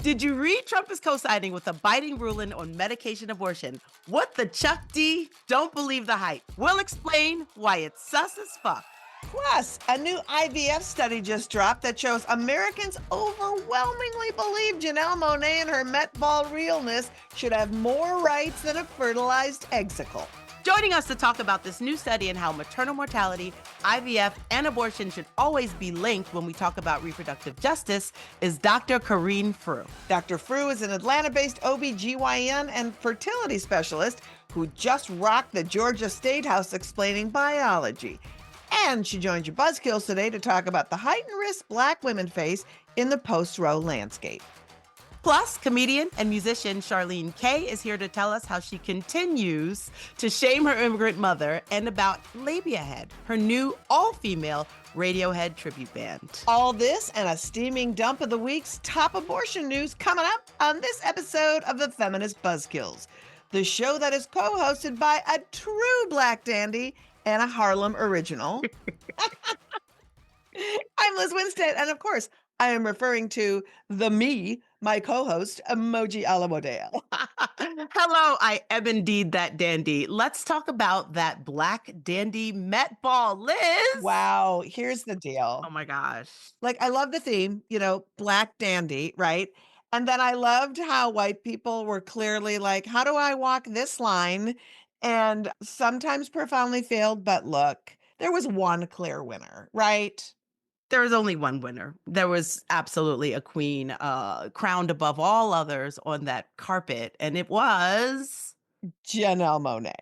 Did you read Trump is co-signing with a biting ruling on medication abortion? What the Chuck D? Don't believe the hype. We'll explain why it's sus as fuck. Plus, a new IVF study just dropped that shows Americans overwhelmingly believe Janelle Monáe and her Met Ball realness should have more rights than a fertilized egsicle. Joining us to talk about this new study and how maternal mortality, IVF, and abortion should always be linked when we talk about reproductive justice is Dr. Karenne Frew. Dr. Frew is an Atlanta-based OBGYN and fertility specialist who just rocked the Georgia State House explaining biology. And she joins your Buzzkills today to talk about the heightened risk Black women face in the post-Roe landscape. Plus, comedian and musician Charlene Kaye is here to tell us how she continues to shame her immigrant mother and about Labia Head, her new all-female Radiohead tribute band. All this and a steaming dump of the week's top abortion news coming up on this episode of the Feminist Buzzkills, the show that is co-hosted by a true Black dandy and a Harlem original. I'm Liz Winstead, and of course, I am referring to my co-host, Moji Alamodeo. Hello, I am indeed that dandy. Let's talk about that Black dandy Met Ball, Liz. Wow, here's the deal. Oh my gosh. Like, I love the theme, Black dandy, right? And then I loved how white people were clearly like, how do I walk this line? And sometimes profoundly failed, but look, there was one clear winner, right? There was only one winner. There was absolutely a queen crowned above all others on that carpet, and it was Janelle Monáe.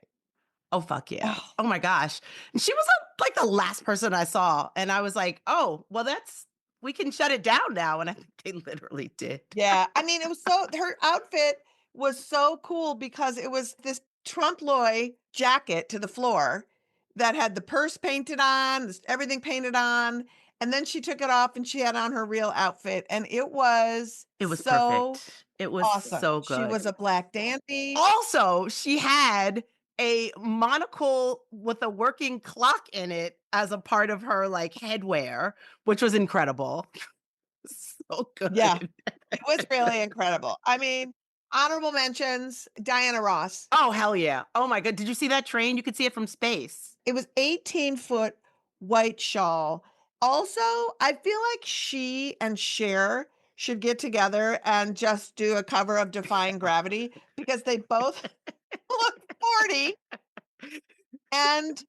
Oh, fuck yeah. Oh my gosh. And she was like the last person I saw, and I was like, oh, well, we can shut it down now. And I think they literally did. Yeah. I mean, her outfit was so cool because it was this trompe-l'oeil jacket to the floor that had the purse painted on, everything painted on. And then she took it off and she had on her real outfit. And it was so perfect. It was awesome. So good. She was a Black dandy. Also, she had a monocle with a working clock in it as a part of her like headwear, which was incredible. So good. Yeah, it was really incredible. I mean, honorable mentions, Diana Ross. Oh, hell yeah. Oh my God. Did you see that train? You could see it from space. It was 18-foot white shawl. Also, I feel like she and Cher should get together and just do a cover of Defying Gravity because they both look 40 and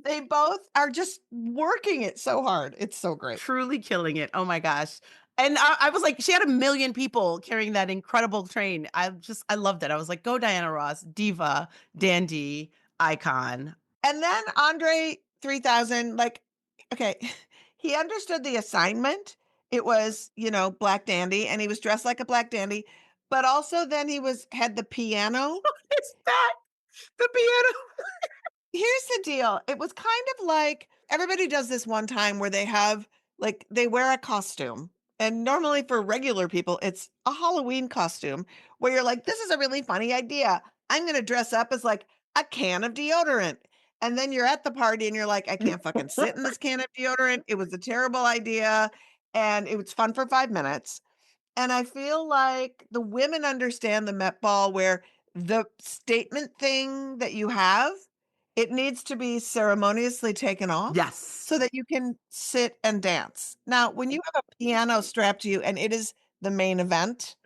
they both are just working it so hard. It's so great. Truly killing it. Oh my gosh. And I was like, she had 1 million people carrying that incredible train. I loved it. I was like, go Diana Ross, diva, dandy, icon. And then Andre 3000, okay, he understood the assignment. It was, Black dandy, and he was dressed like a Black dandy, but also then he had the piano. It's that, the piano. Here's the deal. It was kind of like everybody does this one time where they wear a costume. And normally for regular people, it's a Halloween costume where you're like, this is a really funny idea. I'm going to dress up as like a can of deodorant. And then you're at the party and you're like, I can't fucking sit in this can of deodorant. It was a terrible idea. And it was fun for 5 minutes. And I feel like the women understand the Met Ball where the statement thing that you have, it needs to be ceremoniously taken off. Yes. So that you can sit and dance. Now, when you have a piano strapped to you and it is the main event,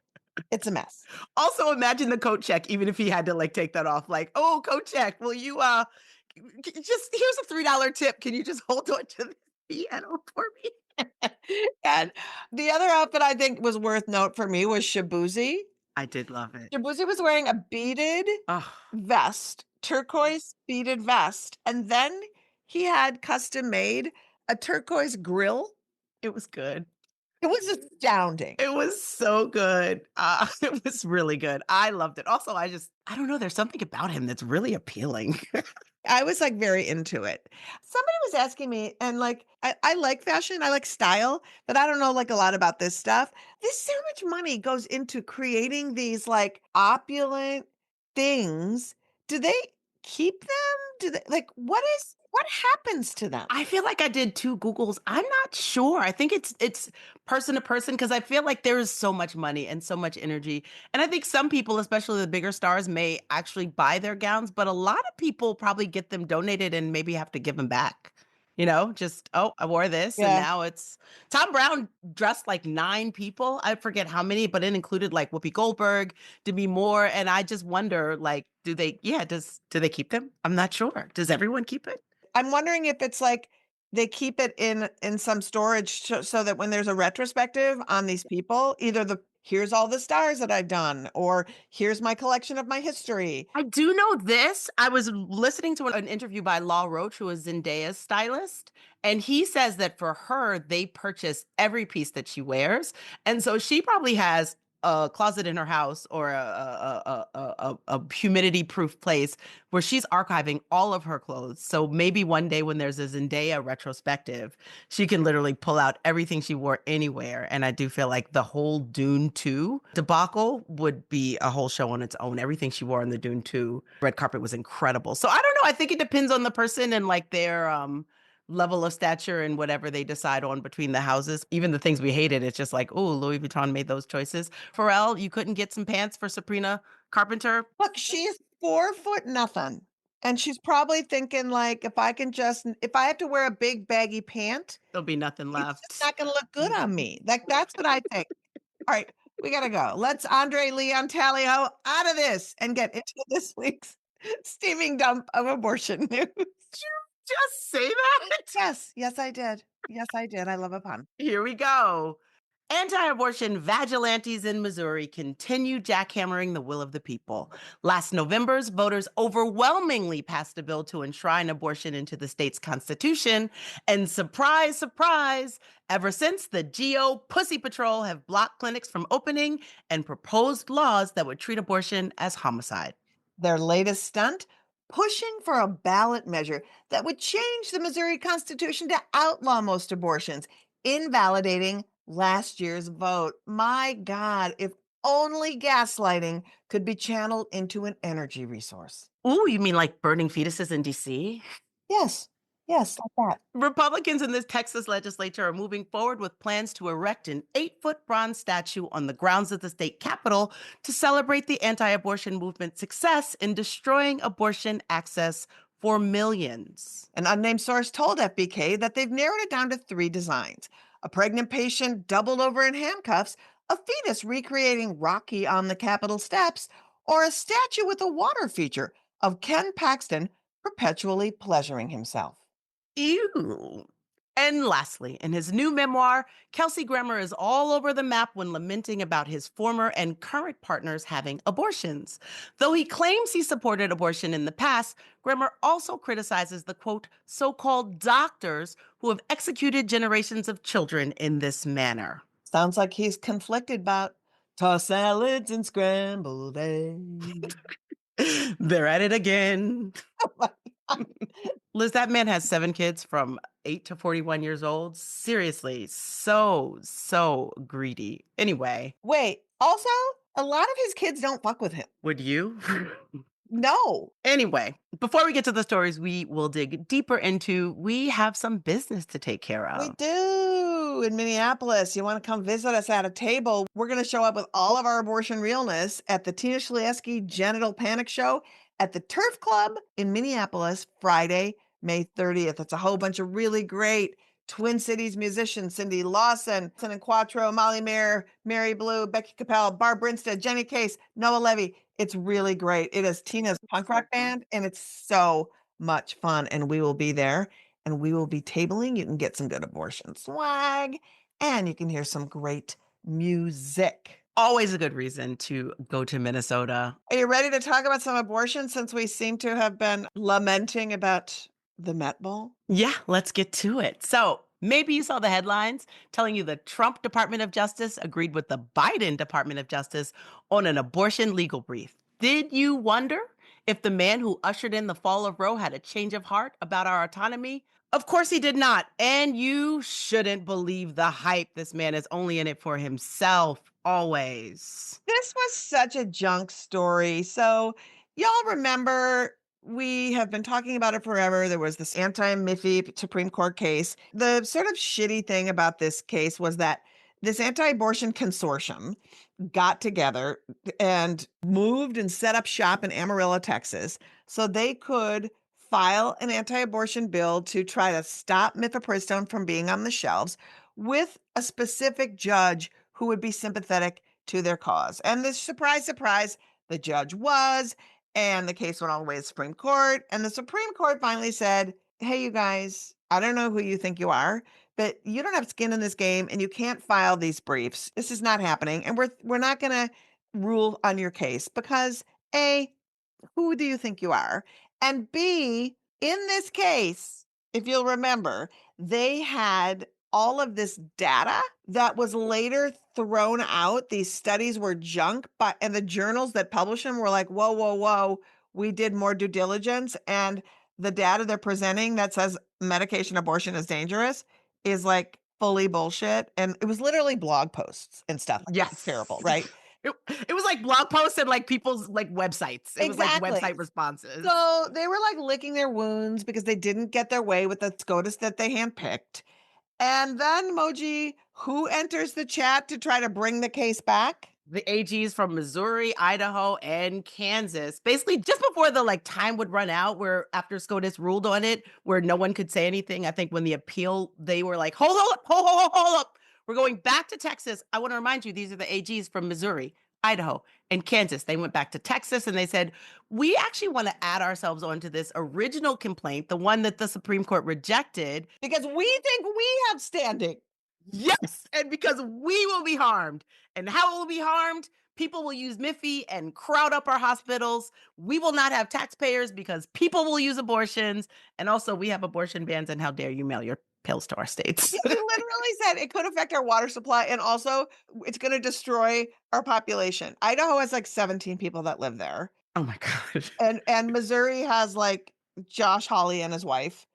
it's a mess. Also, imagine the coat check, even if he had to like take that off. Like, oh, coat check. Will you just here's a $3 tip. Can you just hold on to the piano for me? And the other outfit I think was worth note for me was Shabuzi. I did love it. Shabuzi was wearing a beaded vest, turquoise beaded vest. And then he had custom made a turquoise grill. It was good. It was astounding. It was so good. It was really good. I loved it. Also, I don't know. There's something about him that's really appealing. I was like very into it. Somebody was asking me, and like, I like fashion, I like style, but I don't know like a lot about this stuff. There's so much money goes into creating these like opulent things. Do they keep them? Do they like, what What happens to them? I feel like I did 2 Googles. I'm not sure. I think it's person to person because I feel like there is so much money and so much energy. And I think some people, especially the bigger stars, may actually buy their gowns, but a lot of people probably get them donated and maybe have to give them back. Just, oh, I wore this and Yeah. now it's Tom Brown dressed like 9 people. I forget how many, but it included like Whoopi Goldberg, Demi Moore, and I just wonder like do they keep them? I'm not sure. Does everyone keep it? I'm wondering if it's like they keep it in some storage so that when there's a retrospective on these people, either the here's all the stars that I've done, or here's my collection of my history. I do know this. I was listening to an interview by Law Roach, who is Zendaya's stylist, and he says that for her, they purchase every piece that she wears, and so she probably has a closet in her house or a humidity-proof place where she's archiving all of her clothes. So maybe one day when there's a Zendaya retrospective, she can literally pull out everything she wore anywhere. And I do feel like the whole Dune 2 debacle would be a whole show on its own. Everything she wore on the Dune 2 red carpet was incredible. So I don't know. I think it depends on the person and like their level of stature and whatever they decide on between the houses. Even the things we hated, it's just like, oh, Louis Vuitton made those choices. Pharrell, you couldn't get some pants for Sabrina Carpenter. Look, she's 4 foot nothing, and she's probably thinking like, if I have to wear a big baggy pant, There'll be nothing it's just left. not gonna look good on me. Like, that's what I think. All right, we gotta go. Let's Andre Leon Tallio out of this and get into this week's steaming dump of abortion news. Just say that. Yes, yes, I did. Yes, I did. I love a pun. Here we go. Anti-abortion vigilantes in Missouri continue jackhammering the will of the people. Last November's voters overwhelmingly passed a bill to enshrine abortion into the state's constitution. And surprise, surprise, ever since the GO Pussy Patrol have blocked clinics from opening and proposed laws that would treat abortion as homicide. Their latest stunt, pushing for a ballot measure that would change the Missouri Constitution to outlaw most abortions, invalidating last year's vote. My God, if only gaslighting could be channeled into an energy resource. Ooh, you mean like burning fetuses in DC? Yes, yes, like that. Republicans in this Texas legislature are moving forward with plans to erect an 8-foot bronze statue on the grounds of the state capitol to celebrate the anti abortion movement's success in destroying abortion access for millions. An unnamed source told FBK that they've narrowed it down to 3 designs: a pregnant patient doubled over in handcuffs, a fetus recreating Rocky on the Capitol steps, or a statue with a water feature of Ken Paxton perpetually pleasuring himself. Ew. And lastly, in his new memoir, Kelsey Grammer is all over the map when lamenting about his former and current partners having abortions. Though he claims he supported abortion in the past, Grammer also criticizes the quote, so called doctors who have executed generations of children in this manner. Sounds like he's conflicted about tossed salads and scrambled eggs. They're at it again. Oh my God. Liz, that man has 7 kids from 8 to 41 years old. Seriously, so greedy. Anyway, Wait, also, a lot of his kids don't fuck with him. would you? No. Anyway, before we get to the stories we will dig deeper into, we have some business to take care We of. do in Minneapolis. You want to come visit us at a table? We're going to show up with all of our abortion realness at the Tina Schlieski Genital Panic Show at the Turf Club in Minneapolis, Friday, May 30th. It's a whole bunch of really great Twin Cities musicians: Cindy Lawson, and Quattro, Molly Mayer, Mary Blue, Becky Capel, Barb Brinstead, Jenny Case, Noah Levy. It's really great. It is Tina's punk rock band, and it's so much fun. And we will be there, and we will be tabling. You can get some good abortion swag, and you can hear some great music. Always a good reason to go to Minnesota. Are you ready to talk about some abortion since we seem to have been lamenting about the Met Ball? Yeah, let's get to it. So, maybe you saw the headlines telling you the Trump Department of Justice agreed with the Biden Department of Justice on an abortion legal brief. Did you wonder if the man who ushered in the fall of Roe had a change of heart about our autonomy? Of course he did not. And you shouldn't believe the hype. This man is only in it for himself, always. This was such a junk story. So, y'all remember we have been talking about it forever. There was this anti-Miffy Supreme Court case. The sort of shitty thing about this case was that this anti-abortion consortium got together and moved and set up shop in Amarillo, Texas, so they could file an anti-abortion bill to try to stop mifepristone from being on the shelves with a specific judge who would be sympathetic to their cause. And this surprise, surprise, the judge was, and the case went all the way to the Supreme Court. And the Supreme Court finally said, hey, you guys, I don't know who you think you are, but you don't have skin in this game and you can't file these briefs. This is not happening. And we're not gonna rule on your case because A, who do you think you are? And B, in this case, if you'll remember, they had all of this data that was later thrown out. These studies were junk, but and the journals that published them were like, whoa, whoa, whoa, we did more due diligence. And the data they're presenting that says medication abortion is dangerous is like fully bullshit. And it was literally blog posts and stuff. Like, it's terrible, Yes. right? It was like blog posts and like people's like websites. It was like Exactly. website responses. So they were like licking their wounds because they didn't get their way with the SCOTUS that they handpicked. And then Moji, who enters the chat to try to bring the case back? The AGs from Missouri, Idaho, and Kansas. Basically, just before the like time would run out, where after SCOTUS ruled on it, where no one could say anything. I think when the appeal, they were like, hold up, hold up. We're going back to Texas. I want to remind you, these are the AGs from Missouri, Idaho, and Kansas. They went back to Texas and they said, we actually want to add ourselves onto this original complaint, the one that the Supreme Court rejected. Because we think we have standing. Yes, and because we will be harmed. And how it will be harmed? People will use Miffy and crowd up our hospitals. We will not have taxpayers because people will use abortions. And also, we have abortion bans, and how dare you mail your pills to our states? He literally said it could affect our water supply and also it's going to destroy our population. Idaho has like 17 people that live there. Oh my God. And Missouri has like Josh Hawley and his wife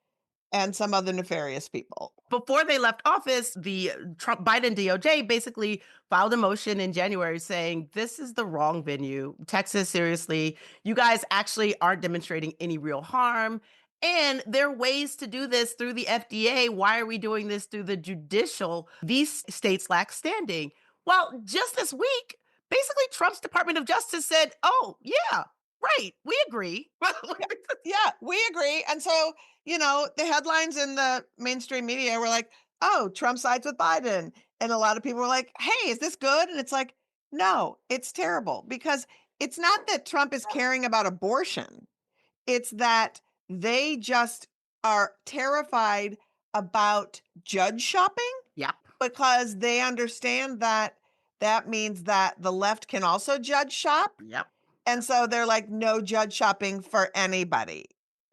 and some other nefarious people. Before they left office, the Trump Biden DOJ basically filed a motion in January saying this is the wrong venue. Texas, seriously, you guys actually aren't demonstrating any real harm. And there are ways to do this through the FDA. Why are we doing this through the judicial? These states lack standing. Well, just this week, basically Trump's Department of Justice said, oh, yeah, right, we agree. Yeah, we agree. And so, the headlines in the mainstream media were like, oh, Trump sides with Biden. And a lot of people were like, hey, is this good? And it's like, no, it's terrible because it's not that Trump is caring about abortion. It's that they just are terrified about judge shopping Yep. because they understand that that means that the left can also judge shop. Yep. And so they're like, no judge shopping for anybody.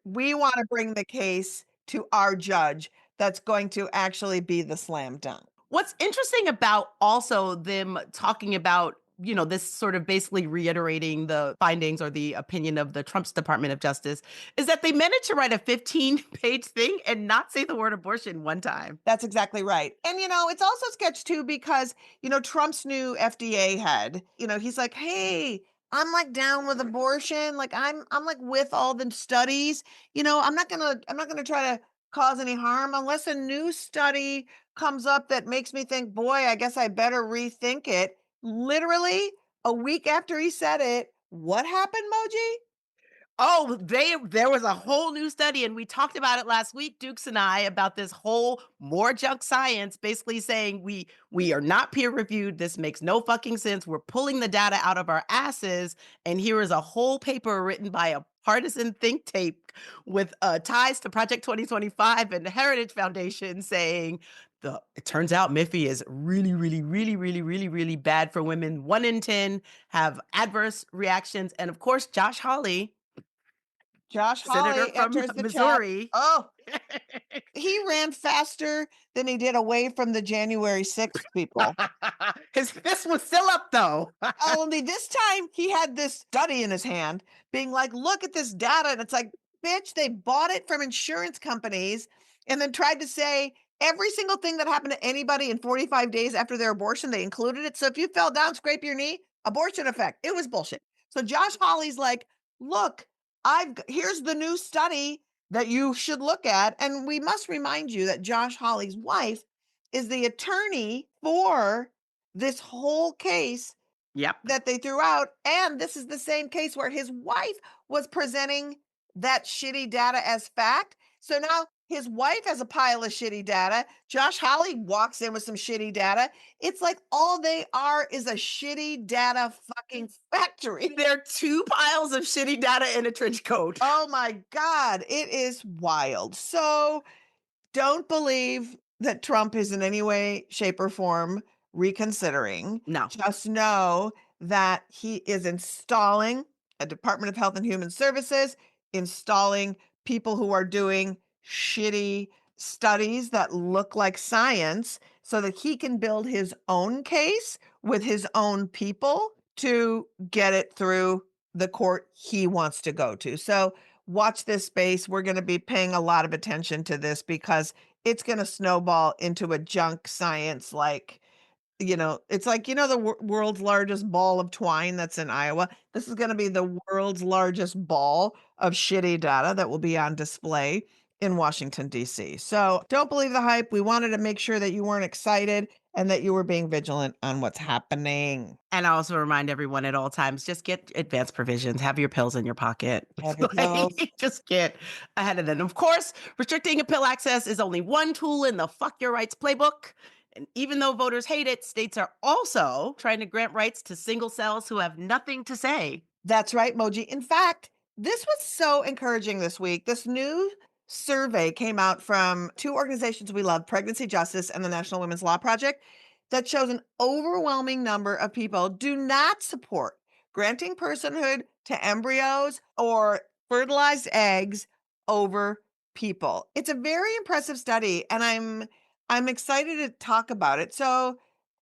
We want to bring the case to our judge that's going to actually be the slam dunk. What's interesting about also them talking about, this sort of basically reiterating the findings or the opinion of the Trump's Department of Justice is that they managed to write a 15-page thing and not say the word abortion one time. That's exactly right. And, it's also sketch too because, Trump's new FDA head, he's like, hey, I'm like down with abortion. Like I'm like with all the studies, I'm not gonna try to cause any harm unless a new study comes up that makes me think, boy, I guess I better rethink it. Literally a week after he said it, what happened, Moji? Oh, there was a whole new study, and we talked about it last week, Dukes and I, about this whole more junk science, basically saying we are not peer reviewed. This makes no fucking sense. We're pulling the data out of our asses, and here is a whole paper written by a partisan think tank with ties to Project 2025 and the Heritage Foundation saying it turns out Miffy is really, really, really, really, really, really bad for women. 1 in 10 have adverse reactions, and of course, Josh Hawley. Senator Hawley from enters the Missouri. chat. Oh, he ran faster than he did away from the January 6th people. His fist was still up, though. Only this time he had this study in his hand being like, look at this data. And it's like, bitch, they bought it from insurance companies and then tried to say every single thing that happened to anybody in 45 days after their abortion, they included it. So if you fell down, scrape your knee, abortion effect. It was bullshit. So Josh Hawley's like, look, Here's the new study that you should look at. And we must remind you that Josh Hawley's wife is the attorney for this whole case Yep. that they threw out. And this is the same case where his wife was presenting that shitty data as fact. So now his wife has a pile of shitty data. Josh Hawley walks in with some shitty data. It's like all they are is a shitty data fucking factory. There are two piles of shitty data in a trench coat. Oh my God, it is wild. So don't believe that Trump is in any way, shape, or form reconsidering. No. Just know that he is installing a Department of Health and Human Services, installing people who are doing shitty studies that look like science so that he can build his own case with his own people to get it through the court he wants to go to. So watch this space. We're going to be paying a lot of attention to this because it's going to snowball into a junk science like, it's like, the world's largest ball of twine that's in Iowa. This is going to be the world's largest ball of shitty data that will be on display in Washington, D.C. So don't believe the hype. We wanted to make sure that you weren't excited and that you were being vigilant on what's happening. And I also remind everyone at all times, just get advanced provisions, have your pills in your pocket. Have your pills. Just get ahead of them. Of course, restricting pill access is only one tool in the Fuck Your Rights playbook. And even though voters hate it, states are also trying to grant rights to single cells who have nothing to say. That's right, Moji. In fact, this was so encouraging this week. This new survey came out from two organizations we love, Pregnancy Justice and the National Women's Law Project, that shows an overwhelming number of people do not support granting personhood to embryos or fertilized eggs over people. It's a very impressive study, and I'm excited to talk about it. So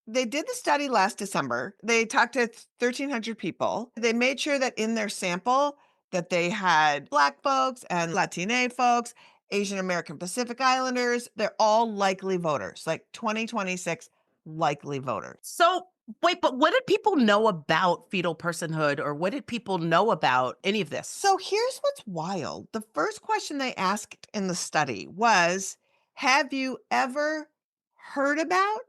they did the study last December. They talked to 1,300 people. They made sure that in their sample that they had Black folks and Latina folks, Asian American Pacific Islanders. They're all likely voters, like 2026 likely voters. So, wait, but what did people know about fetal personhood, or what did people know about any of this? So here's what's wild. The first question they asked in the study was, have you ever heard about,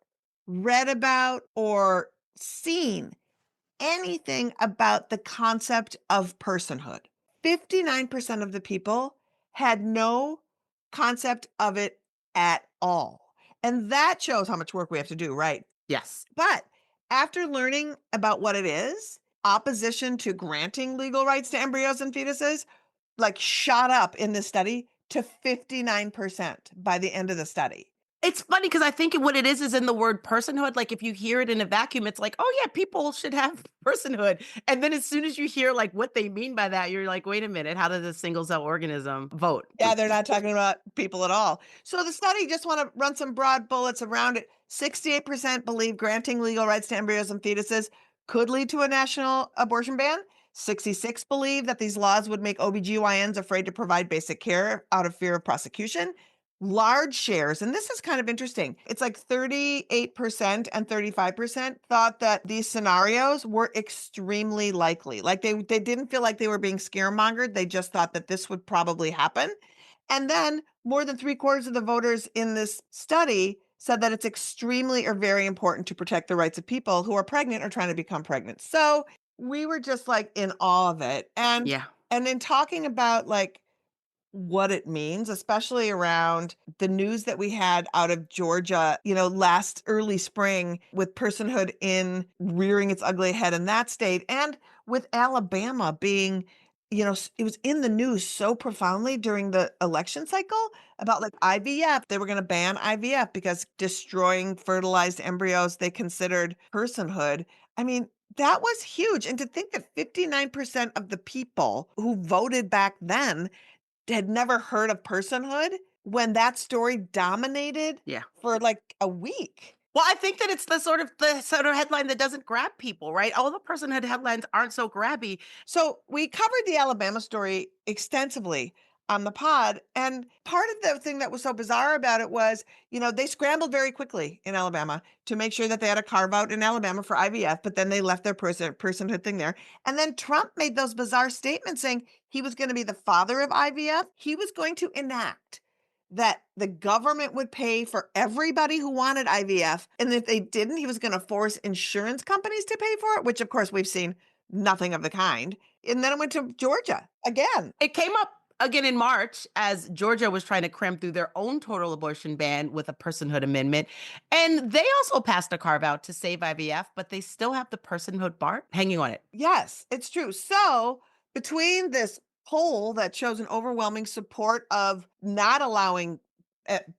read about, or seen anything about the concept of personhood? 59% of the people had no concept of it at all. And that shows how much work we have to do, right? Yes. But after learning about what it is, opposition to granting legal rights to embryos and fetuses shot up in this study to 59% by the end of the study. It's funny because I think what it is in the word personhood. Like if you hear it in a vacuum, it's like, oh yeah, people should have personhood. And then as soon as you hear like what they mean by that, you're like, wait a minute, how does a single cell organism vote? Yeah, they're not talking about people at all. So the study, just want to run some broad bullets around it. 68% believe granting legal rights to embryos and fetuses could lead to a national abortion ban. 66 believe that these laws would make OBGYNs afraid to provide basic care out of fear of prosecution. Large shares, and this is kind of interesting. It's like 38% and 35% thought that these scenarios were extremely likely. Like they didn't feel like they were being scaremongered. They just thought that this would probably happen. And then more than 3/4 of the voters in this study said that it's extremely or very important to protect the rights of people who are pregnant or trying to become pregnant. So we were just like in awe of it. And Yeah. in talking about what it means, especially around the news that we had out of Georgia, last early spring with personhood in rearing its ugly head in that state, and with Alabama being, it was in the news so profoundly during the election cycle about IVF. They were going to ban IVF because destroying fertilized embryos they considered personhood. I mean, that was huge. And to think that 59% of the people who voted back then had never heard of personhood when that story dominated Yeah. for a week. Well, I think that it's the sort of headline that doesn't grab people, right? All the personhood headlines aren't so grabby. So we covered the Alabama story extensively on the pod. And part of the thing that was so bizarre about it was, they scrambled very quickly in Alabama to make sure that they had a carve out in Alabama for IVF, but then they left their personhood thing there. And then Trump made those bizarre statements saying he was going to be the father of IVF. He was going to enact that the government would pay for everybody who wanted IVF. And if they didn't, he was going to force insurance companies to pay for it, which of course we've seen nothing of the kind. And then it went to Georgia again. It came up again in March as Georgia was trying to cram through their own total abortion ban with a personhood amendment. And they also passed a carve out to save IVF, but they still have the personhood bar hanging on it. Yes, it's true. So between this poll that shows an overwhelming support of not allowing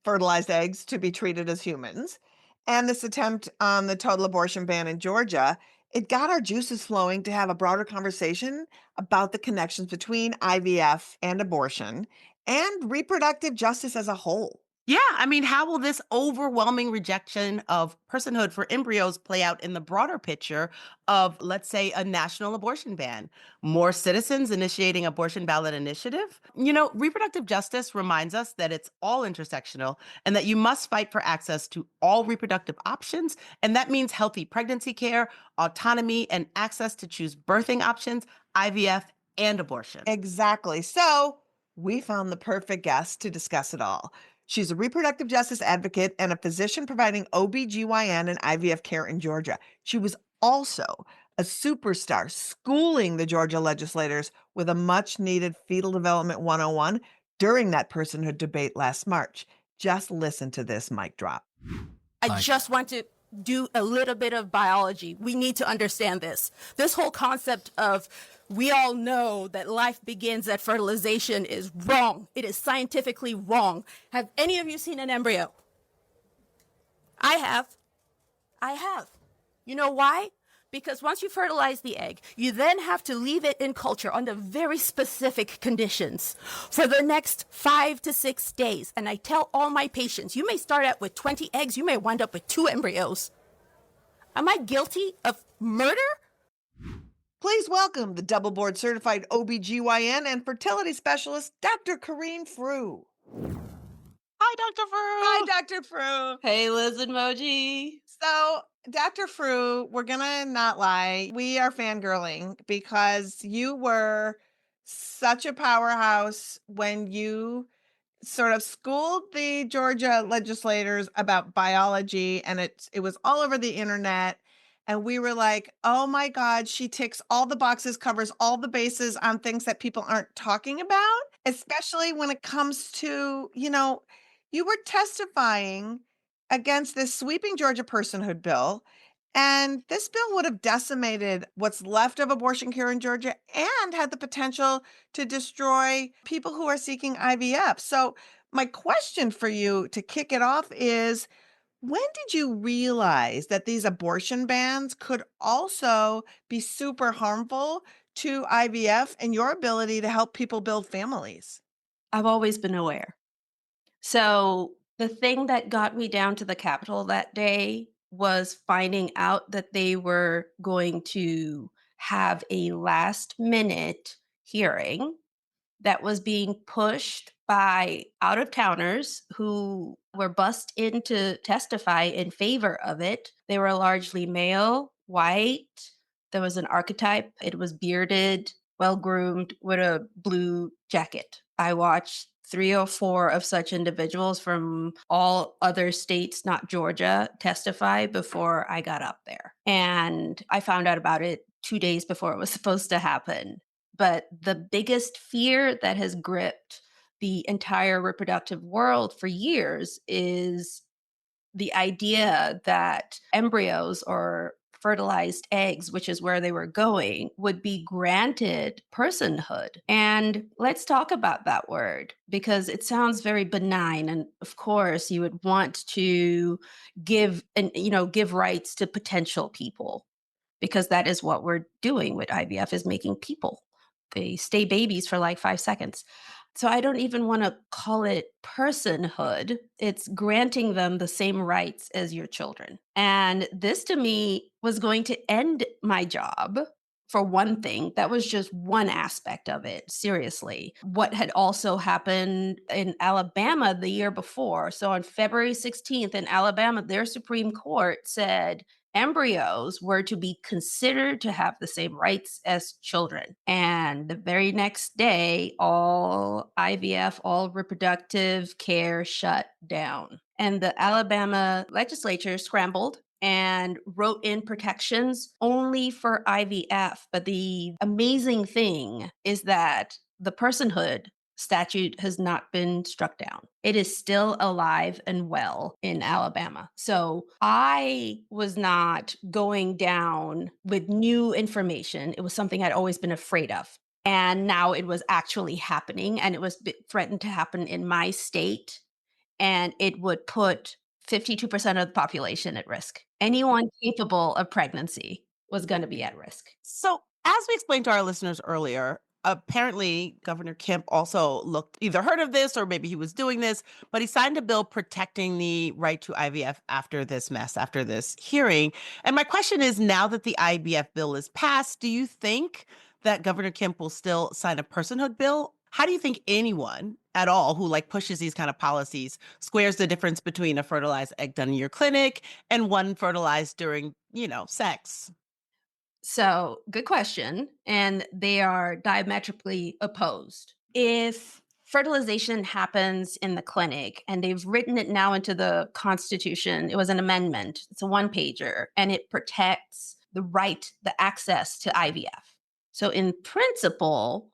fertilized eggs to be treated as humans and this attempt on the total abortion ban in Georgia, it got our juices flowing to have a broader conversation about the connections between IVF and abortion and reproductive justice as a whole. Yeah, I mean, how will this overwhelming rejection of personhood for embryos play out in the broader picture of, let's say, a national abortion ban? More citizens initiating abortion ballot initiative? Reproductive justice reminds us that it's all intersectional and that you must fight for access to all reproductive options. And that means healthy pregnancy care, autonomy, and access to choose birthing options, IVF, and abortion. Exactly. So we found the perfect guest to discuss it all. She's a reproductive justice advocate and a physician providing OBGYN and IVF care in Georgia. She was also a superstar schooling the Georgia legislators with a much needed fetal development 101 during that personhood debate last March. Just listen to this mic drop. I just want to do a little bit of biology. We need to understand this. This whole concept of we all know that life begins at fertilization is wrong. It is scientifically wrong. Have any of you seen an embryo? I have. You know why? Because once you fertilize the egg, you then have to leave it in culture under very specific conditions for the next 5 to 6 days. And I tell all my patients, you may start out with 20 eggs, you may wind up with 2 embryos. Am I guilty of murder? Please welcome the double board certified OBGYN and fertility specialist, Dr. Karenne Frew. Hi, Dr. Frew. Hi, Dr. Frew. Hey, Lizz and Moji. So, Dr. Frew, we're gonna not lie. We are fangirling because you were such a powerhouse when you sort of schooled the Georgia legislators about biology, and it was all over the internet. And we were like, oh my God, she ticks all the boxes, covers all the bases on things that people aren't talking about, especially when it comes to, you were testifying against this sweeping Georgia personhood bill. And this bill would have decimated what's left of abortion care in Georgia and had the potential to destroy people who are seeking IVF. So, my question for you to kick it off is, when did you realize that these abortion bans could also be super harmful to IVF and your ability to help people build families? I've always been aware. So the thing that got me down to the Capitol that day was finding out that they were going to have a last minute hearing that was being pushed by out of towners who were bussed in to testify in favor of it. They were largely male, white. There was an archetype. It was bearded, well groomed, with a blue jacket. I watched 3 or 4 of such individuals from all other states, not Georgia, testify before I got up there. And I found out about it 2 days before it was supposed to happen. But the biggest fear that has gripped the entire reproductive world for years is the idea that embryos or fertilized eggs, which is where they were going, would be granted personhood. And let's talk about that word because it sounds very benign. And of course, you would want to give rights to potential people because that is what we're doing with IVF is making people. They stay babies for like 5 seconds. So I don't even want to call it personhood. It's granting them the same rights as your children. And this to me was going to end my job For one thing, that was just one aspect of it, seriously. What had also happened in Alabama the year before. So on February 16th in Alabama, their Supreme Court said embryos were to be considered to have the same rights as children. And the very next day, all IVF, all reproductive care shut down. And the Alabama legislature scrambled and wrote in protections only for IVF. But the amazing thing is that the personhood statute has not been struck down. It is still alive and well in Alabama. So I was not going down with new information. It was something I'd always been afraid of. And now it was actually happening, and it was threatened to happen in my state. And it would put 52% of the population at risk. Anyone capable of pregnancy was going to be at risk. So, as we explained to our listeners earlier, apparently Governor Kemp also either heard of this or maybe he was doing this, but he signed a bill protecting the right to IVF after this mess, after this hearing. And my question is, now that the IVF bill is passed, do you think that Governor Kemp will still sign a personhood bill? How do you think anyone at all who pushes these kind of policies squares the difference between a fertilized egg done in your clinic and one fertilized during, sex? So, good question. And they are diametrically opposed. If fertilization happens in the clinic and they've written it now into the Constitution, it was an amendment, it's a one pager, and it protects the right, the access to IVF. So, in principle,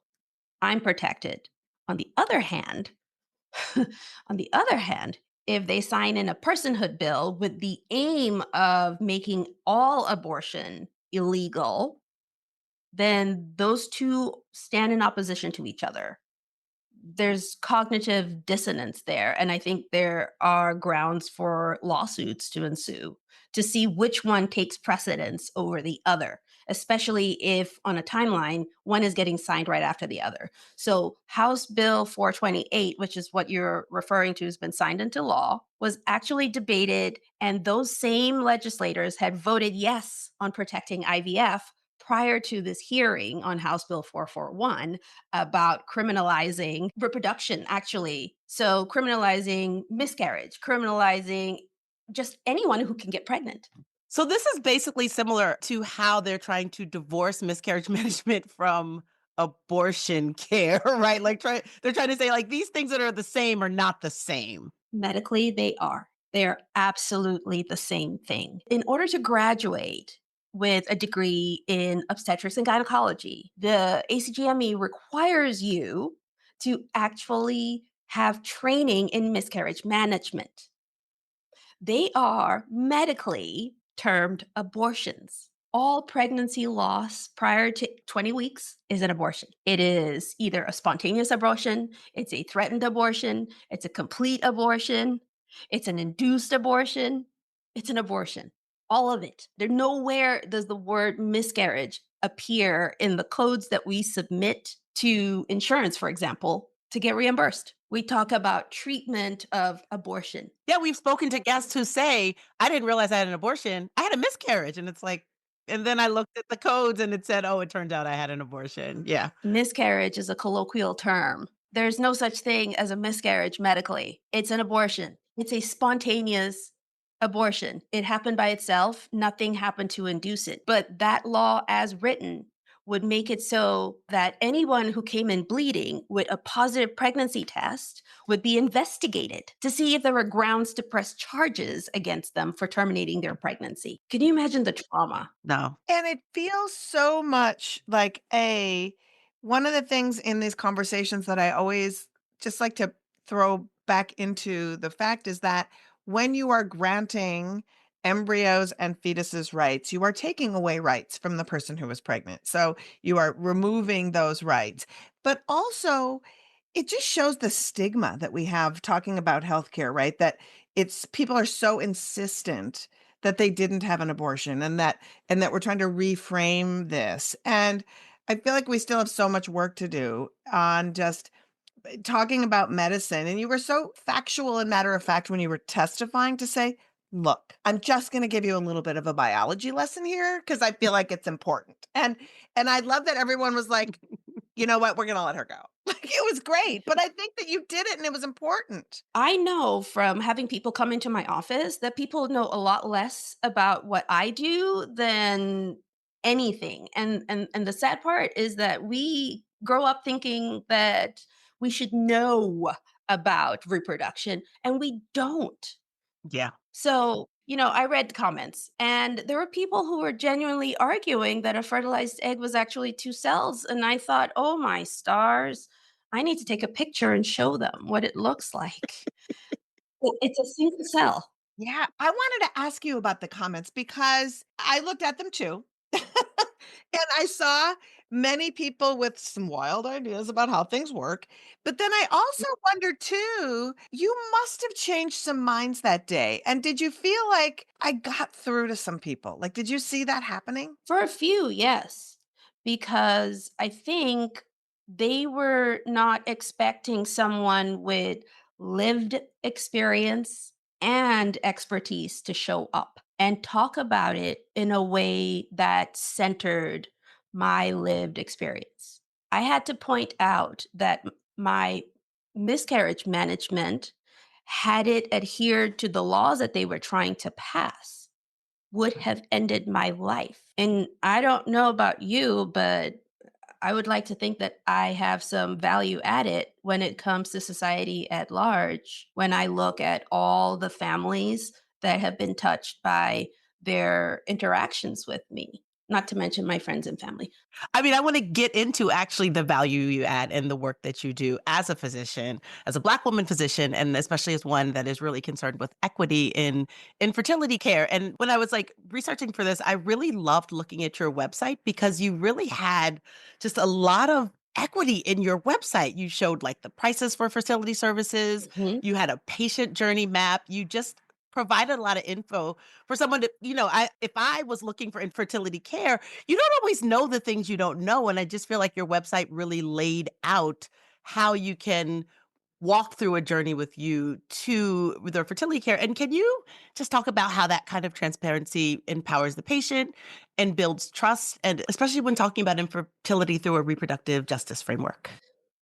I'm protected. On the other hand, if they sign in a personhood bill with the aim of making all abortion illegal, then those two stand in opposition to each other. There's cognitive dissonance there. And I think there are grounds for lawsuits to ensue to see which one takes precedence over the other, especially if on a timeline, one is getting signed right after the other. So House Bill 428, which is what you're referring to, has been signed into law, was actually debated. And those same legislators had voted yes on protecting IVF prior to this hearing on House Bill 441 about criminalizing reproduction, actually. So criminalizing miscarriage, criminalizing just anyone who can get pregnant. So this is basically similar to how they're trying to divorce miscarriage management from abortion care, right? They're trying to say these things that are the same are not the same. Medically, they are. They're absolutely the same thing. In order to graduate with a degree in obstetrics and gynecology, the ACGME requires you to actually have training in miscarriage management. They are medically termed abortions. All pregnancy loss prior to 20 weeks is an abortion. It is either a spontaneous abortion, it's a threatened abortion, it's a complete abortion, it's an induced abortion, it's an abortion. All of it. Nowhere does the word miscarriage appear in the codes that we submit to insurance, for example, to get reimbursed. We talk about treatment of abortion. Yeah, we've spoken to guests who say, I didn't realize I had an abortion. I had a miscarriage. And it's and then I looked at the codes and it said, oh, it turned out I had an abortion. Yeah. Miscarriage is a colloquial term. There's no such thing as a miscarriage medically. It's an abortion. It's a spontaneous abortion. It happened by itself. Nothing happened to induce it. But that law as written would make it so that anyone who came in bleeding with a positive pregnancy test would be investigated to see if there were grounds to press charges against them for terminating their pregnancy. Can you imagine the trauma? No. And it feels so much like one of the things in these conversations that I always just like to throw back into the fact is that when you are granting embryos and fetuses rights, you are taking away rights from the person who is pregnant. So you are removing those rights. But also, it just shows the stigma that we have talking about healthcare, right? That people are so insistent that they didn't have an abortion and that we're trying to reframe this. And I feel like we still have so much work to do on just talking about medicine. And you were so factual and matter of fact when you were testifying to say Look, I'm just going to give you a little bit of a biology lesson here because I feel like it's important. And I love that everyone was like, you know what, we're going to let her go. Like it was great, but I think that you did it and it was important. I know from having people come into my office that people know a lot less about what I do than anything. And the sad part is that we grow up thinking that we should know about reproduction and we don't. Yeah. So, I read the comments and there were people who were genuinely arguing that a fertilized egg was actually two cells. And I thought, oh my stars, I need to take a picture and show them what it looks like. It's a single cell. Yeah, I wanted to ask you about the comments because I looked at them too. And I saw many people with some wild ideas about how things work. But then I also wondered too, you must have changed some minds that day. And did you feel like I got through to some people? Like, did you see that happening? For a few, yes, because I think they were not expecting someone with lived experience and expertise to show up and talk about it in a way that centered my lived experience. I had to point out that my miscarriage management, had it adhered to the laws that they were trying to pass, would have ended my life. And I don't know about you, but I would like to think that I have some value added when it comes to society at large. When I look at all the families that have been touched by their interactions with me, not to mention my friends and family. I mean, I want to get into actually the value you add and the work that you do as a physician, as a Black woman physician, and especially as one that is really concerned with equity in infertility care. And when I was like researching for this, I really loved looking at your website because you really had just a lot of equity in your website. You showed like the prices for fertility services. Mhm. You had a patient journey map. You just provided a lot of info for someone to, if I was looking for infertility care, you don't always know the things you don't know. And I just feel like your website really laid out how you can walk through a journey with you to with their fertility care. And can you just talk about how that kind of transparency empowers the patient and builds trust, and especially when talking about infertility through a reproductive justice framework?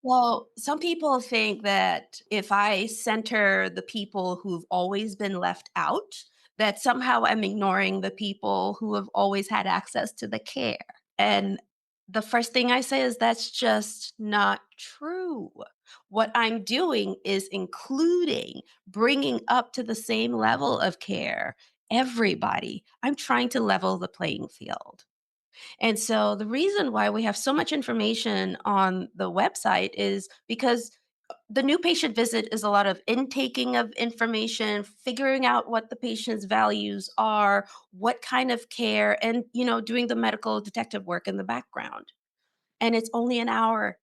Well, some people think that if I center the people who've always been left out, that somehow I'm ignoring the people who have always had access to the care. And the first thing I say is that's just not true. What I'm doing is including bringing up to the same level of care everybody. I'm trying to level the playing field. And so the reason why we have so much information on the website is because the new patient visit is a lot of intaking of information, figuring out what the patient's values are, what kind of care, and doing the medical detective work in the background. And it's only an hour.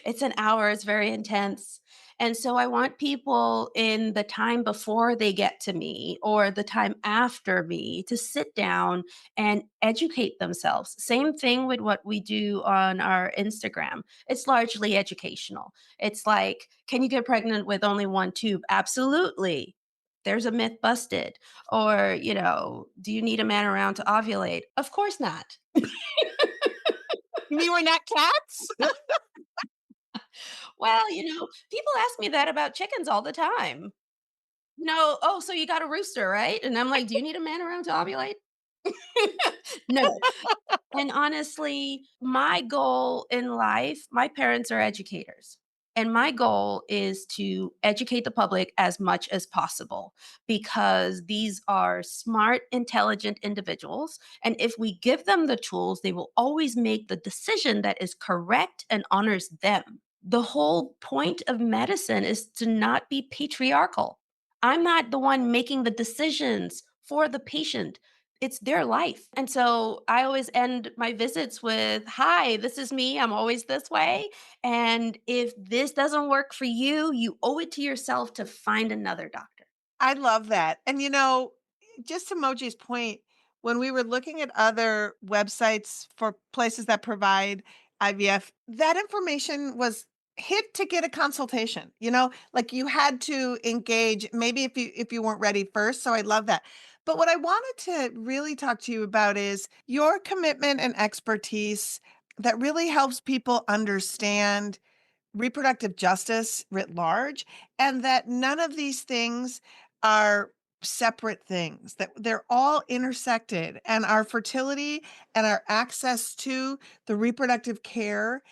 It's an hour, it's very intense. And so I want people in the time before they get to me or the time after me to sit down and educate themselves. Same thing with what we do on our Instagram. It's largely educational. It's like, can you get pregnant with only one tube? Absolutely. There's a myth busted. Or, do you need a man around to ovulate? Of course not. You mean we're not cats? Well, people ask me that about chickens all the time. Oh, so you got a rooster, right? And I'm like, do you need a man around to ovulate? No. And honestly, my goal in life, my parents are educators. And my goal is to educate the public as much as possible because these are smart, intelligent individuals. And if we give them the tools, they will always make the decision that is correct and honors them. The whole point of medicine is to not be patriarchal. I'm not the one making the decisions for the patient. It's their life. And so I always end my visits with, "Hi, this is me. I'm always this way. And if this doesn't work for you, you owe it to yourself to find another doctor." I love that. And just to Moji's point, when we were looking at other websites for places that provide IVF, that information was hit to get a consultation, like you had to engage maybe if you weren't ready first. So I love that. But what I wanted to really talk to you about is your commitment and expertise that really helps people understand reproductive justice writ large, and that none of these things are separate things, that they're all intersected, and our fertility and our access to the reproductive care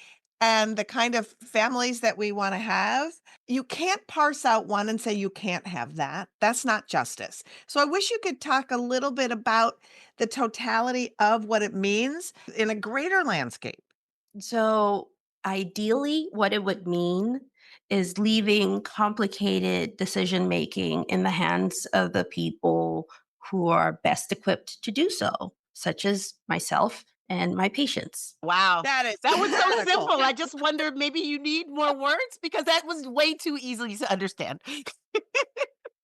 and the kind of families that we want to have. You can't parse out one and say you can't have that. That's not justice. So I wish you could talk a little bit about the totality of what it means in a greater landscape. So, ideally, what it would mean is leaving complicated decision making in the hands of the people who are best equipped to do so, such as myself and my patients. Wow. That was so radical. simple. I just wondered maybe you need more words because that was way too easily to understand.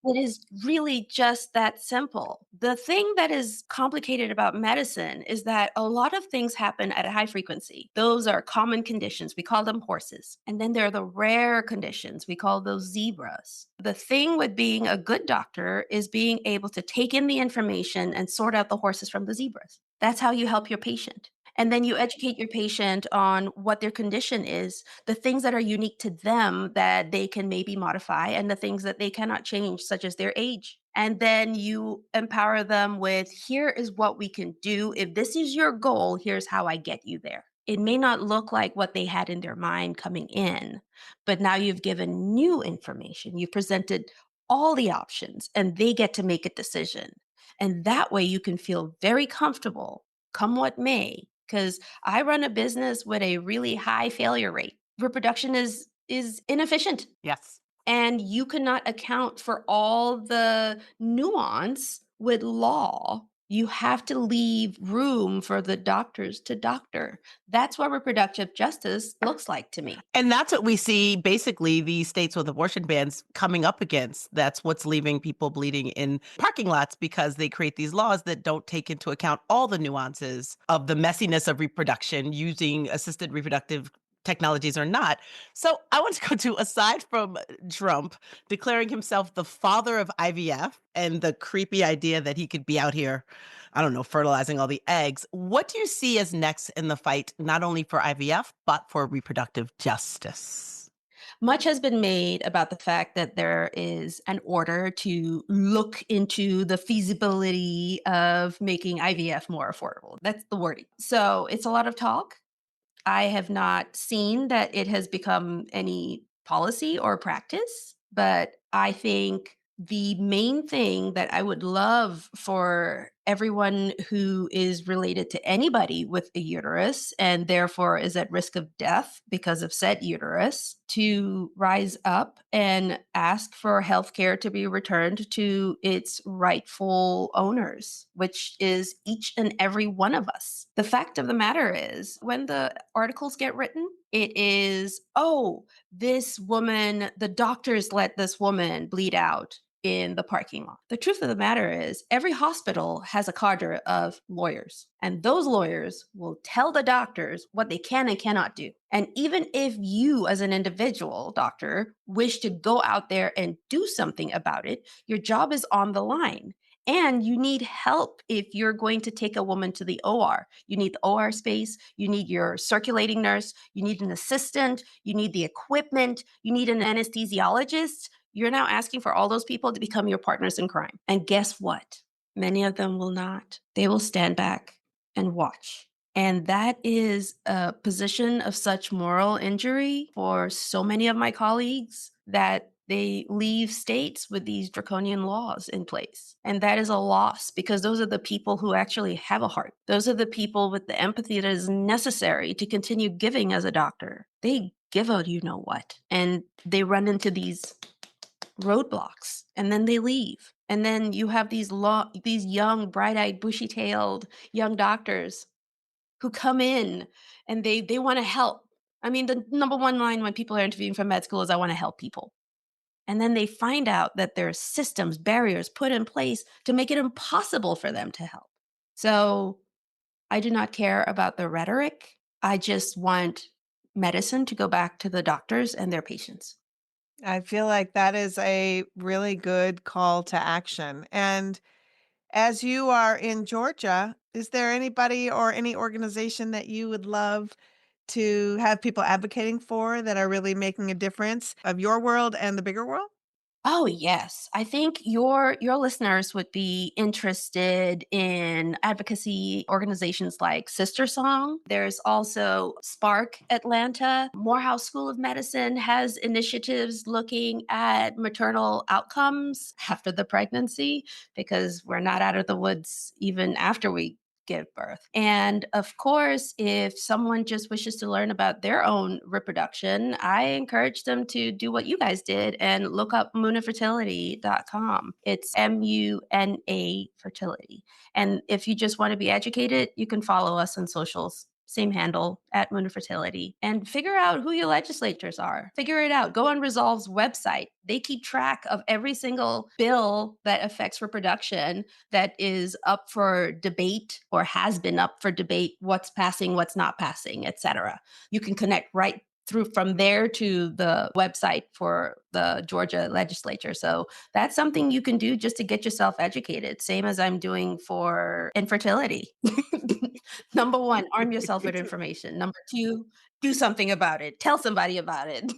It is really just that simple. The thing that is complicated about medicine is that a lot of things happen at a high frequency. Those are common conditions. We call them horses. And then there are the rare conditions. We call those zebras. The thing with being a good doctor is being able to take in the information and sort out the horses from the zebras. That's how you help your patient. And then you educate your patient on what their condition is, the things that are unique to them that they can maybe modify, and the things that they cannot change, such as their age. And then you empower them with, here is what we can do. If this is your goal, here's how I get you there. It may not look like what they had in their mind coming in, but now you've given new information. You've presented all the options, and they get to make a decision. And that way you can feel very comfortable, come what may, because I run a business with a really high failure rate. Reproduction is inefficient, Yes. and you cannot account for all the nuance with law. You have to leave room for the doctors to doctor. That's what reproductive justice looks like to me. And that's what we see basically these states with abortion bans coming up against. That's what's leaving people bleeding in parking lots because they create these laws that don't take into account all the nuances of the messiness of reproduction using assisted reproductive technologies or not. So I want to go to, aside from Trump declaring himself the father of IVF and the creepy idea that he could be out here, I don't know, fertilizing all the eggs. What do you see as next in the fight, not only for IVF, but for reproductive justice? Much has been made about the fact that there is an order to look into the feasibility of making IVF more affordable. That's the wording. So it's a lot of talk. I have not seen that it has become any policy or practice, but I think the main thing that I would love for everyone who is related to anybody with a uterus and therefore is at risk of death because of said uterus to rise up and ask for healthcare to be returned to its rightful owners, which is each and every one of us. The fact of the matter is, when the articles get written, it is, oh, this woman, the doctors let this woman bleed out in the parking lot. The truth of the matter is, every hospital has a cadre of lawyers, and those lawyers will tell the doctors what they can and cannot do. And even if you, as an individual doctor, wish to go out there and do something about it, your job is on the line. And you need help if you're going to take a woman to the OR. You need the OR space, you need your circulating nurse, you need an assistant, you need the equipment, you need an anesthesiologist. You're now asking for all those people to become your partners in crime. And guess what? Many of them will not. They will stand back and watch. And that is a position of such moral injury for so many of my colleagues that they leave states with these draconian laws in place. And that is a loss because those are the people who actually have a heart. Those are the people with the empathy that is necessary to continue giving as a doctor. They give a you know what, and they run into these roadblocks and then they leave. And then you have these young, bright-eyed, bushy-tailed young doctors who come in and they want to help. I mean, the number one line when people are interviewing for med school is, I want to help people. And then they find out that there are systems, barriers put in place to make it impossible for them to help. So I do not care about the rhetoric. I just want medicine to go back to the doctors and their patients. I feel like that is a really good call to action. And as you are in Georgia, is there anybody or any organization that you would love to have people advocating for that are really making a difference of your world and the bigger world? Oh, yes. I think your listeners would be interested in advocacy organizations like Sister Song. There's also Spark Atlanta. Morehouse School of Medicine has initiatives looking at maternal outcomes after the pregnancy because we're not out of the woods even after we give birth. And of course, if someone just wishes to learn about their own reproduction, I encourage them to do what you guys did and look up munafertility.com. It's MUNA fertility. And if you just want to be educated, you can follow us on socials. Same handle at Muna Fertility, and figure out who your legislators are. Figure it out. Go on Resolve's website. They keep track of every single bill that affects reproduction that is up for debate or has been up for debate, what's passing, what's not passing, etc. You can connect right through from there to the website for the Georgia legislature. So that's something you can do just to get yourself educated, same as I'm doing for infertility. Number one, arm yourself with information. Number two, do something about it. Tell somebody about it.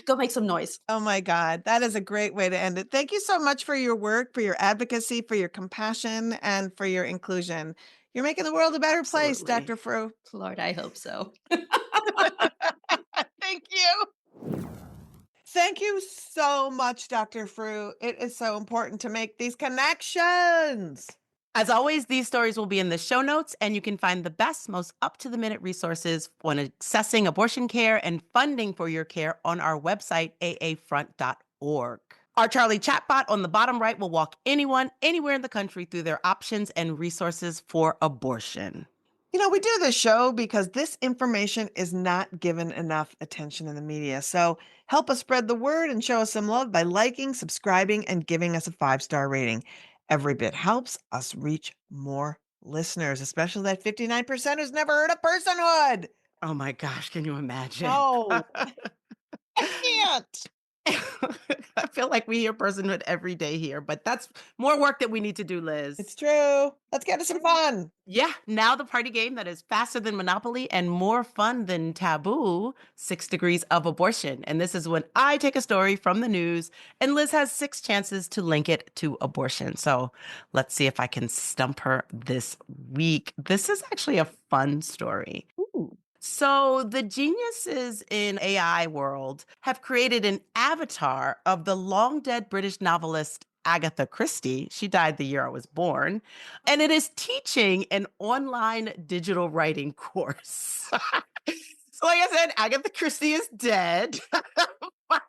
Go make some noise. Oh my God, that is a great way to end it. Thank you so much for your work, for your advocacy, for your compassion, and for your inclusion. You're making the world a better place, Absolutely. Dr. Frew. Lord, I hope so. Thank you. Thank you so much, Dr. Frew. It is so important to make these connections. As always, these stories will be in the show notes, and you can find the best, most up-to-the-minute resources on accessing abortion care and funding for your care on our website, aafront.org. Our Charlie chatbot on the bottom right will walk anyone, anywhere in the country through their options and resources for abortion. You know, we do this show because this information is not given enough attention in the media. So help us spread the word and show us some love by liking, subscribing, and giving us a 5-star rating. Every bit helps us reach more listeners, especially that 59% who's never heard of personhood. Oh my gosh, can you imagine? No, I can't. I feel like we hear personhood every day here, but that's more work that we need to do, Liz. It's true. Let's get to some fun. Yeah, now the party game that is faster than Monopoly and more fun than Taboo, 6 Degrees of Abortion. And this is when I take a story from the news and Liz has 6 chances to link it to abortion. So let's see if I can stump her this week. This is actually a fun story. Ooh. So the geniuses in AI world have created an avatar of the long dead British novelist Agatha Christie. She died the year I was born, and it is teaching an online digital writing course. So like I said, Agatha Christie is dead. But,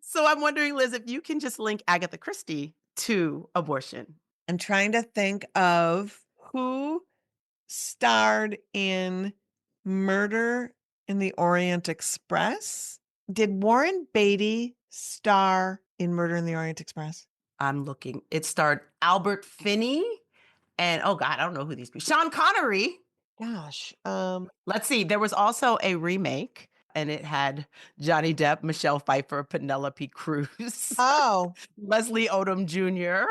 so I'm wondering, Liz, if you can just link Agatha Christie to abortion. I'm trying to think of who starred in Murder in the Orient Express. Did Warren Beatty star in Murder in the Orient Express? I'm looking. It starred Albert Finney and, oh God, I don't know who these people. Sean Connery. Gosh. Let's see. There was also a remake, and it had Johnny Depp, Michelle Pfeiffer, Penelope Cruz, Oh, Leslie Odom Jr.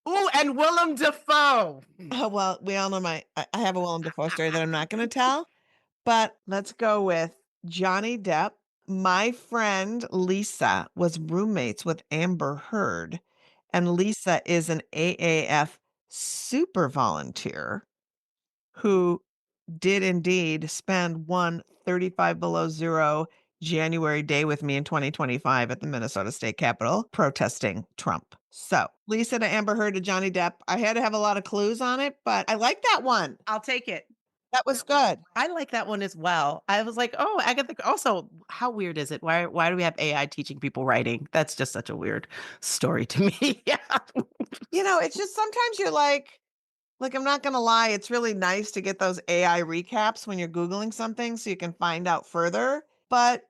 Ooh, and Willem Dafoe. well, we all know I have a Willem Dafoe story that I'm not going to tell, but let's go with Johnny Depp. My friend Lisa was roommates with Amber Heard, and Lisa is an AAF super volunteer who did indeed spend one 35 below zero January day with me in 2025 at the Minnesota State Capitol protesting Trump. So Lisa to Amber Heard to Johnny Depp. I had to have a lot of clues on it, but I like that one. I'll take it. That was good. I like that one as well. I was like, oh, Agatha. Also, how weird is it? Why do we have AI teaching people writing? That's just such a weird story to me. Yeah. You know, it's just sometimes you're like, I'm not going to lie. It's really nice to get those AI recaps when you're Googling something so you can find out further. But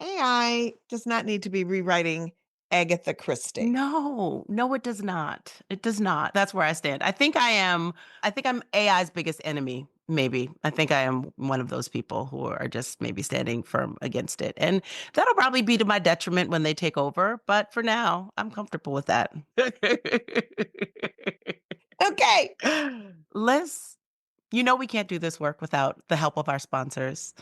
AI does not need to be rewriting Agatha Christie. No, it does not. It does not. That's where I stand. I think I'm AI's biggest enemy. Maybe. I think I am one of those people who are just maybe standing firm against it. And that'll probably be to my detriment when they take over. But for now, I'm comfortable with that. Okay. Liz, you know we can't do this work without the help of our sponsors.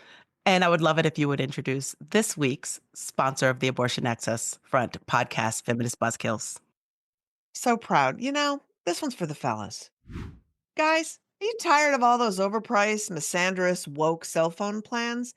And I would love it if you would introduce this week's sponsor of the Abortion Access Front podcast, Feminist Buzzkills. So proud. This one's for the fellas. Guys, are you tired of all those overpriced, misandrous, woke cell phone plans?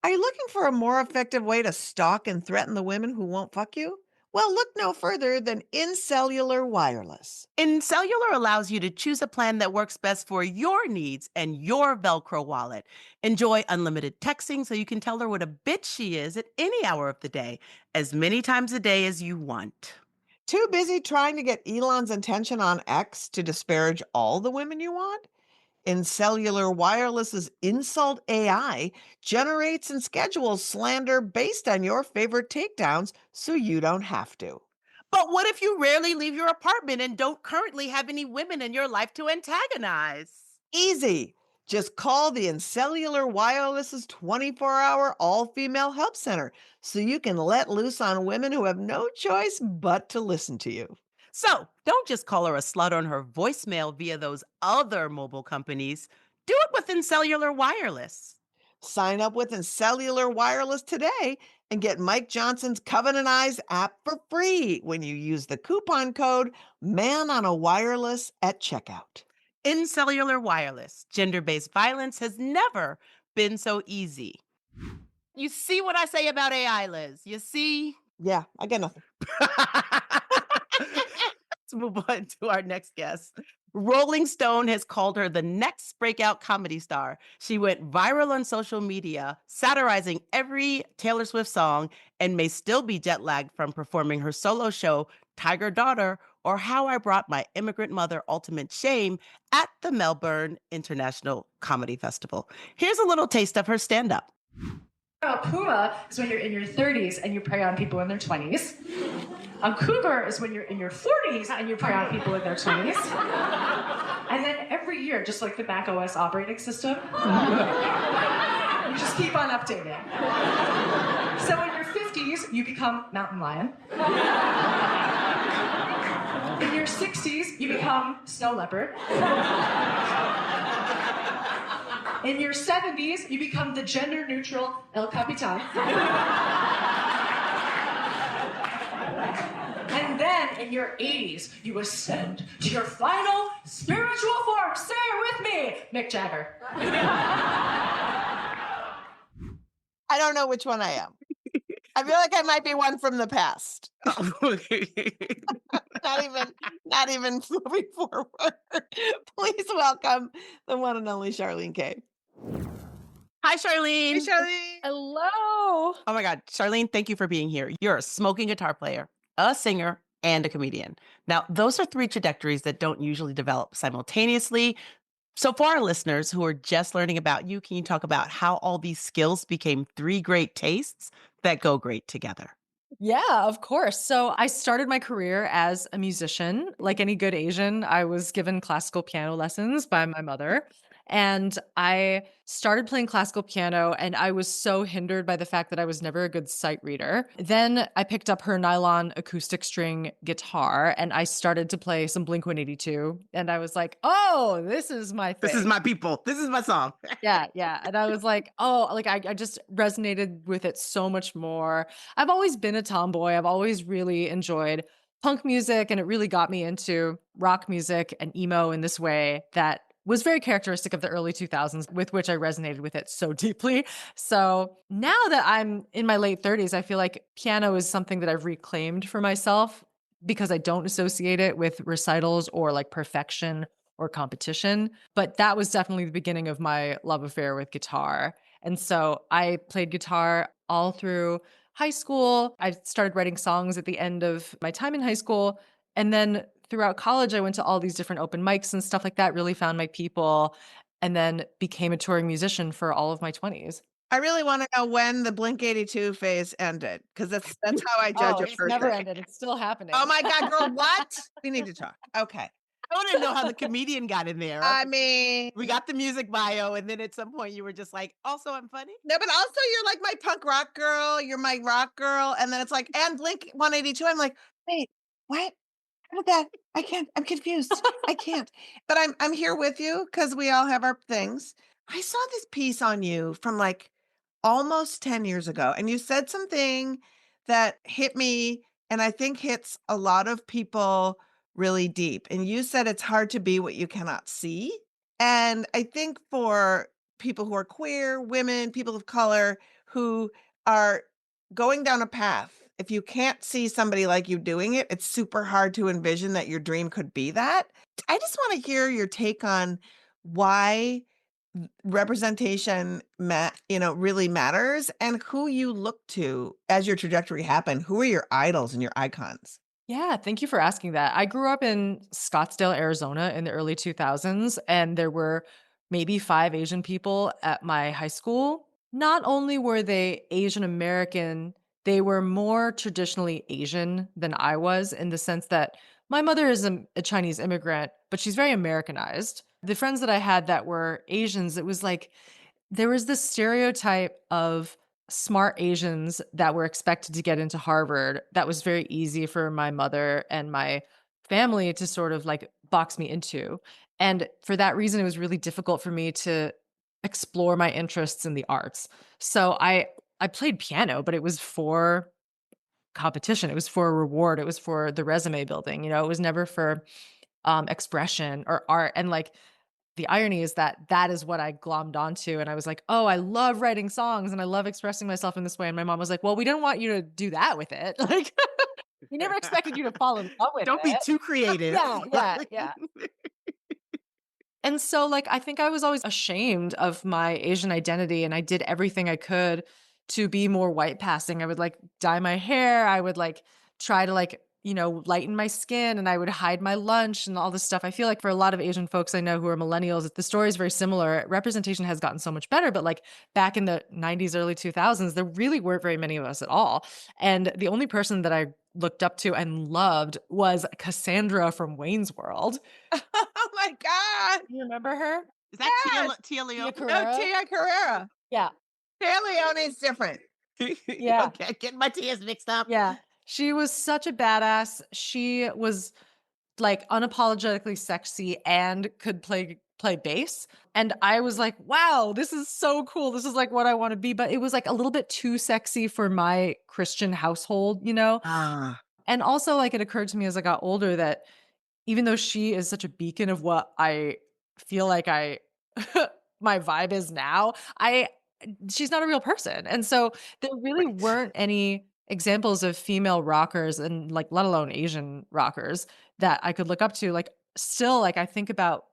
Are you looking for a more effective way to stalk and threaten the women who won't fuck you? Well, look no further than InCellular Wireless. InCellular allows you to choose a plan that works best for your needs and your Velcro wallet. Enjoy unlimited texting so you can tell her what a bitch she is at any hour of the day, as many times a day as you want. Too busy trying to get Elon's attention on X to disparage all the women you want? InCellular Wireless's Insult AI generates and schedules slander based on your favorite takedowns so you don't have to. But what if you rarely leave your apartment and don't currently have any women in your life to antagonize? Easy. Just call the InCellular Wireless's 24-hour all-female help center so you can let loose on women who have no choice but to listen to you. So don't just call her a slut on her voicemail via those other mobile companies. Do it with InCellular Wireless. Sign up with InCellular Wireless today and get Mike Johnson's Covenant Eyes app for free when you use the coupon code Man on a Wireless at checkout. InCellular Wireless. Gender-based violence has never been so easy. You see what I say about AI, Liz? You see? Yeah, I got nothing. Let's move on to our next guest. Rolling Stone has called her the next breakout comedy star. She went viral on social media, satirizing every Taylor Swift song, and may still be jet lagged from performing her solo show, Tiger Daughter, or How I Brought My Immigrant Mother Ultimate Shame at the Melbourne International Comedy Festival. Here's a little taste of her stand-up. Puma is when you're in your 30s and you prey on people in their 20s. A cougar is when you're in your 40s and you prey on people in their 20s. And then every year, just like the Mac OS operating system, you just keep on updating. So in your 50s, you become mountain lion. In your 60s, you become snow leopard. In your 70s, you become the gender-neutral El Capitan. And then in your 80s, you ascend to your final spiritual form. Say it with me, Mick Jagger. I don't know which one I am. I feel like I might be one from the past. not even moving forward. Please welcome the one and only Charlene Kaye. Hi, Charlene. Hey, Charlene. Hello. Oh my God, Charlene, thank you for being here. You're a smoking guitar player, a singer, and a comedian. Now, those are three trajectories that don't usually develop simultaneously. So for our listeners who are just learning about you, can you talk about how all these skills became three great tastes that go great together? Yeah, of course. So I started my career as a musician. Like any good Asian, I was given classical piano lessons by my mother. And I started playing classical piano, and I was so hindered by the fact that I was never a good sight reader. Then I picked up her nylon acoustic string guitar, and I started to play some Blink-182. And I was like, oh, this is my thing. This is my people. This is my song. Yeah. And I was like, oh, like I just resonated with it so much more. I've always been a tomboy. I've always really enjoyed punk music, and it really got me into rock music and emo in this way that was very characteristic of the early 2000s, with which I resonated with it so deeply. So now that I'm in my late 30s, I feel like piano is something that I've reclaimed for myself because I don't associate it with recitals or like perfection or competition. But that was definitely the beginning of my love affair with guitar. And so I played guitar all through high school. I started writing songs at the end of my time in high school. And then throughout college, I went to all these different open mics and stuff like that, really found my people, and then became a touring musician for all of my 20s. I really want to know when the Blink-182 phase ended, because that's how I judge a it's person. never ended. It's still happening. Oh my God, girl, what? We need to talk. Okay. I want to know how the comedian got in there. I mean, We got the music bio, and then at some point you were just like, also, I'm funny. no, but also you're like my punk rock girl. You're my rock girl. And then it's like, and Blink 182. I'm like, wait, what? How did that? I can't. I'm confused. I can't. But I'm here with you because we all have our things. I saw this piece on you from like almost 10 years ago, and you said something that hit me, and I think hits a lot of people really deep. And you said it's hard to be what you cannot see. And I think for people who are queer, women, people of color who are going down a path, if you can't see somebody like you doing it, it's super hard to envision that your dream could be that. I just want to hear your take on why representation really matters, and who you look to as your trajectory happened. Who are your idols and your icons? Yeah, thank you for asking that. I grew up in Scottsdale, Arizona in the early 2000s, and there were maybe 5 Asian people at my high school. Not only were they Asian American, they were more traditionally Asian than I was, in the sense that my mother is a Chinese immigrant, but she's very Americanized. The friends that I had that were Asians, it was like there was this stereotype of smart Asians that were expected to get into Harvard that was very easy for my mother and my family to sort of like box me into. And for that reason, it was really difficult for me to explore my interests in the arts. So I played piano, but it was for competition. It was for a reward. It was for the resume building. It was never for expression or art. And like the irony is that that is what I glommed onto. And I was like, oh, I love writing songs and I love expressing myself in this way. And my mom was like, well, we didn't want you to do that with it. Like, we never expected you to fall in love with Don't be it. too creative. Yeah. And so, like, I think I was always ashamed of my Asian identity, and I did everything I could to be more white passing. I would like dye my hair. I would like try to like, lighten my skin, and I would hide my lunch and all this stuff. I feel like for a lot of Asian folks I know who are millennials, the story is very similar. Representation has gotten so much better, but like back in the 90s, early 2000s, there really weren't very many of us at all. And the only person that I looked up to and loved was Cassandra from Wayne's World. Oh my God. You remember her? Is that Yes. Tia Leone? Tia No, Carrera? Tia Carrera. Yeah. Tia Leone's different. Yeah. Okay, getting my Tias mixed up. Yeah. She was such a badass. She was like unapologetically sexy and could play bass. And I was like, wow, this is so cool. This is like what I want to be. But it was like a little bit too sexy for my Christian household, Ah. And also like it occurred to me as I got older that even though she is such a beacon of what I feel like my vibe is now, she's not a real person. And so there really weren't any examples of female rockers, and like let alone Asian rockers, that I could look up to. Like still, like I think about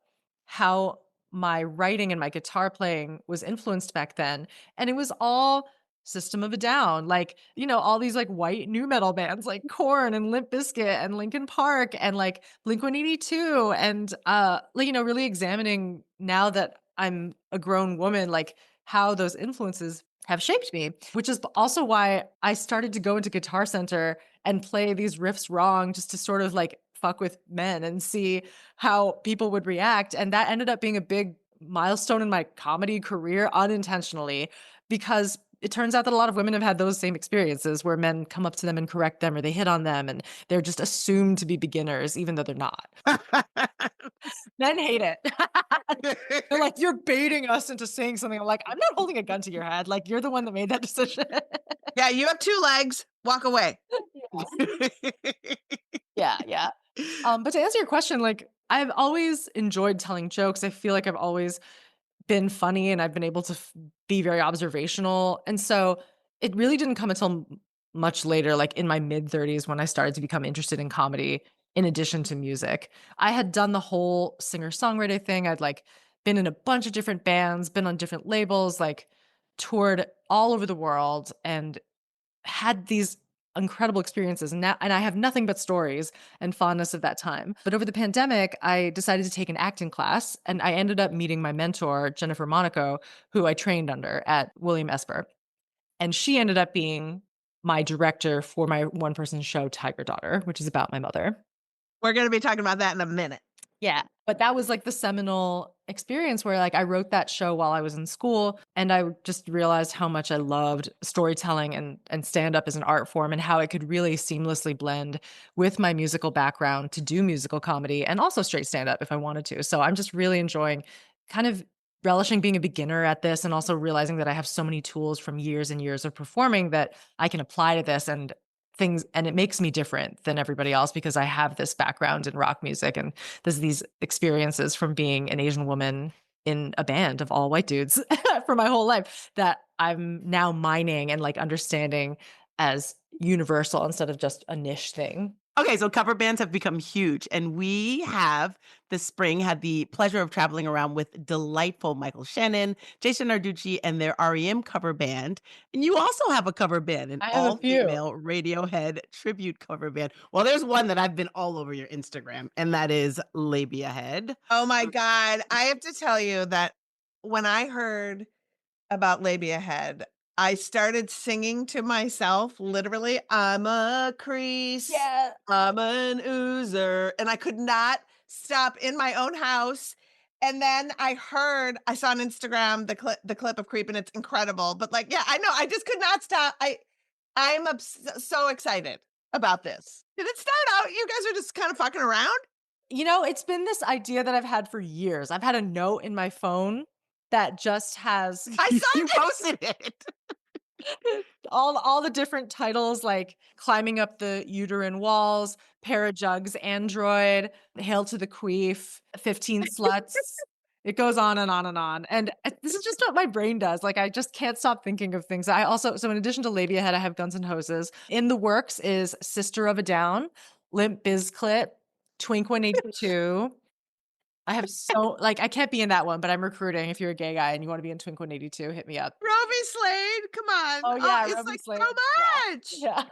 how my writing and my guitar playing was influenced back then, and it was all System of a Down, like, all these like white new metal bands like Korn and Limp Bizkit and Linkin Park and like Blink 182, and like, really examining now that I'm a grown woman, like how those influences have shaped me, which is also why I started to go into Guitar Center and play these riffs wrong just to sort of like fuck with men and see how people would react. And that ended up being a big milestone in my comedy career unintentionally, because it turns out that a lot of women have had those same experiences where men come up to them and correct them, or they hit on them and they're just assumed to be beginners, even though they're not. Men hate it. They're like, you're baiting us into saying something. I'm like, I'm not holding a gun to your head. Like, you're the one that made that decision. Yeah, you have 2 legs. Walk away. Yeah. But to answer your question, like, I've always enjoyed telling jokes. I feel like I've always been funny, and I've been able to be very observational. And so it really didn't come until much later, like in my mid 30s, when I started to become interested in comedy in addition to music. I had done the whole singer-songwriter thing. I'd like been in a bunch of different bands, been on different labels, like toured all over the world, and had these incredible experiences. And I have nothing but stories and fondness of that time. But over the pandemic, I decided to take an acting class, and I ended up meeting my mentor, Jennifer Monaco, who I trained under at William Esper. And she ended up being my director for my one-person show, Tiger Daughter, which is about my mother. We're going to be talking about that in a minute. Yeah. But that was like the seminal experience where like I wrote that show while I was in school, and I just realized how much I loved storytelling and stand up as an art form, and how it could really seamlessly blend with my musical background to do musical comedy and also straight stand up if I wanted to. So I'm just really enjoying kind of relishing being a beginner at this, and also realizing that I have so many tools from years and years of performing that I can apply to this, and it makes me different than everybody else because I have this background in rock music, and there's these experiences from being an Asian woman in a band of all white dudes for my whole life that I'm now mining and like understanding as universal instead of just a niche thing. Okay, so cover bands have become huge, and we have this spring had the pleasure of traveling around with delightful Michael Shannon, Jason Narducci, and their REM cover band. And you also have a cover band, an I have a few. all-female Radiohead tribute cover band. Well, there's one that I've been all over your Instagram, and that is Labia Head. Oh my God. I have to tell you that when I heard about labia head, I started singing to myself, literally, I'm a crease, Yeah. I'm an oozer. And I could not stop in my own house. And then I saw on Instagram the clip of Creep, and it's incredible. But like, yeah, I know, I just could not stop. So excited about this. Did it start out? You guys are just kind of fucking around? You know, it's been this idea that I've had for years. I've had a note in my phone that just has I saw You this. posted it. all the different titles, like Climbing Up the Uterine Walls, Parajugs Android, Hail to the Queef, 15 Sluts. It goes on and on and on. And this is just what my brain does. Like, I just can't stop thinking of things. So in addition to Labia Head, I have Guns N' Hoses. In the works is Sister of a Down, Limp Bizkit, Twink 182. I have I can't be in that one, but I'm recruiting. If you're a gay guy and you want to be in Twink 182, hit me up. Roby Slade, come on. Oh yeah, It's Romy like Slade. so much. Yeah.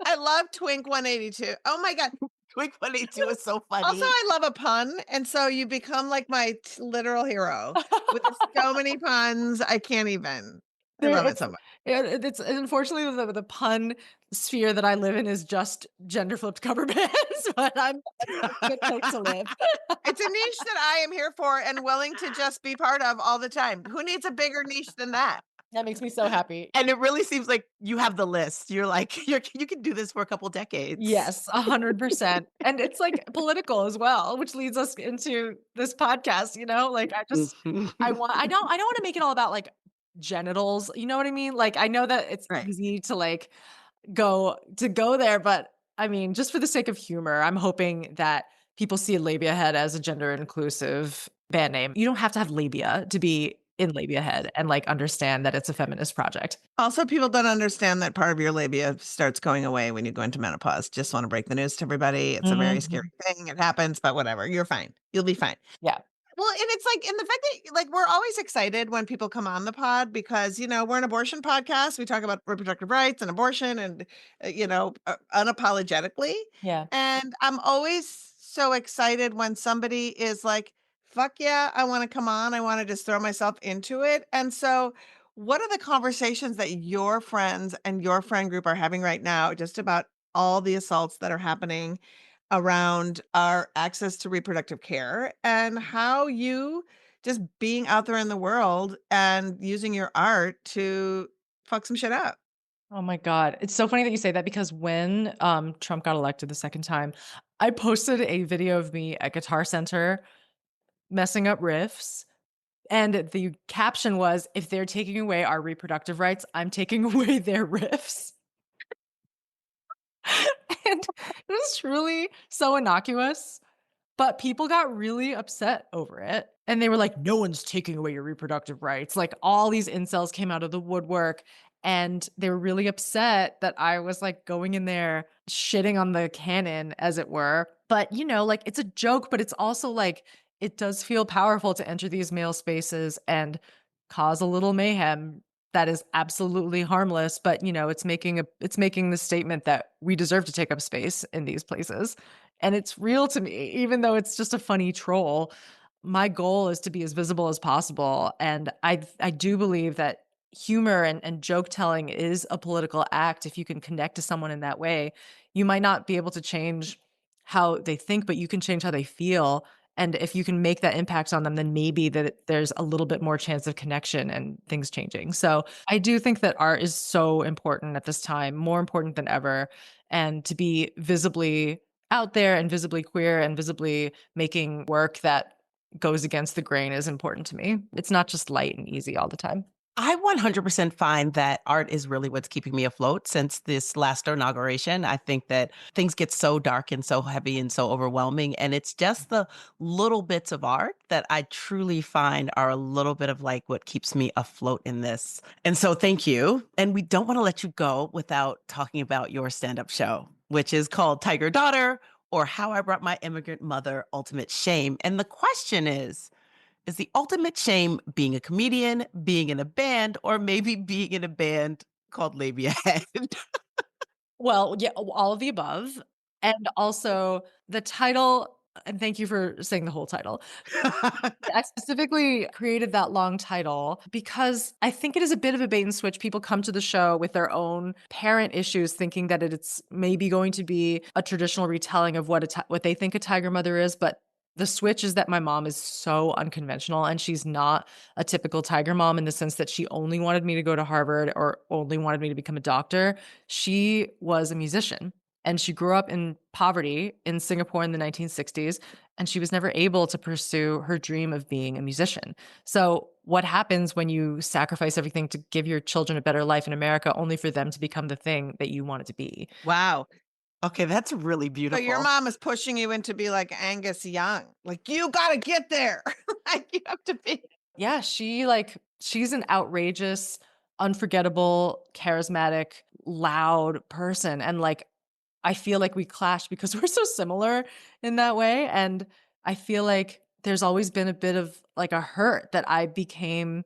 I love Twink 182. Oh my God. Twink 182 is so funny. Also, I love a pun. And so you become like my literal hero with so many puns. I can't even. I love it so much. It's unfortunately the pun sphere that I live in is just gender flipped cover bands, but it's a good place to live. It's a niche that I am here for and willing to just be part of all the time. Who needs a bigger niche than that? That makes me so happy. And it really seems like you have the list. You're like, you can do this for a couple decades. Yes, 100%. And it's like political as well, which leads us into this podcast, you know? Like Mhm. I don't want to make it all about like genitals, you know what I mean? Like I know that it's Right. easy to like go there, but I mean, just for the sake of humor, I'm hoping that people see Labia Head as a gender inclusive band name. You don't have to have labia to be in Labia Head and like understand that it's a feminist project. Also, people don't understand that part of your labia starts going away when you go into menopause. Just want to break the news to everybody. It's a very scary thing. It happens, but whatever. You're fine. You'll be fine. Yeah. Well, and it's like, and the fact that like we're always excited when people come on the pod because we're an abortion podcast. We talk about reproductive rights and abortion and unapologetically. Yeah. And I'm always so excited when somebody is like, "Fuck yeah, I want to come on. I want to just throw myself into it." And so, what are the conversations that your friends and your friend group are having right now, just about all the assaults that are happening around our access to reproductive care and how you just being out there in the world and using your art to fuck some shit up. Oh my God. It's so funny that you say that because when Trump got elected the second time, I posted a video of me at Guitar Center messing up riffs. And the caption was, if they're taking away our reproductive rights, I'm taking away their riffs. And it was truly so innocuous, but people got really upset over it. And they were like, no one's taking away your reproductive rights. Like all these incels came out of the woodwork and they were really upset that I was like going in there shitting on the canon, as it were. But like it's a joke, but it's also like it does feel powerful to enter these male spaces and cause a little mayhem that is absolutely harmless, but it's making the statement that we deserve to take up space in these places. And it's real to me, even though it's just a funny troll. My goal is to be as visible as possible. And I do believe that humor and joke telling is a political act. If you can connect to someone in that way, you might not be able to change how they think, but you can change how they feel. And if you can make that impact on them, then maybe that there's a little bit more chance of connection and things changing. So I do think that art is so important at this time, more important than ever. And to be visibly out there and visibly queer and visibly making work that goes against the grain is important to me. It's not just light and easy all the time. I 100% find that art is really what's keeping me afloat since this last inauguration. I think that things get so dark and so heavy and so overwhelming. And it's just the little bits of art that I truly find are a little bit of like what keeps me afloat in this. And so thank you. And we don't want to let you go without talking about your stand-up show, which is called Tiger Daughter, or How I Brought My Immigrant Mother Ultimate Shame. And the question is the ultimate shame being a comedian, being in a band, or maybe being in a band called Labia Head? Well, yeah, all of the above. And also the title, and thank you for saying the whole title. I specifically created that long title because I think it is a bit of a bait and switch. People come to the show with their own parent issues, thinking that it's maybe going to be a traditional retelling of what they think a tiger mother is, but the switch is that my mom is so unconventional and she's not a typical tiger mom in the sense that she only wanted me to go to Harvard or only wanted me to become a doctor. She was a musician and she grew up in poverty in Singapore in the 1960s, and she was never able to pursue her dream of being a musician. So what happens when you sacrifice everything to give your children a better life in America only for them to become the thing that you wanted to be? Wow. Okay, that's really So beautiful. your mom is pushing you in to be like Angus Young. Like, you got to get there. Like, you have to be. Yeah, she's an outrageous, unforgettable, charismatic, loud person. And like I feel like we clash because we're so similar in that way. And I feel like there's always been a bit of like a hurt that I became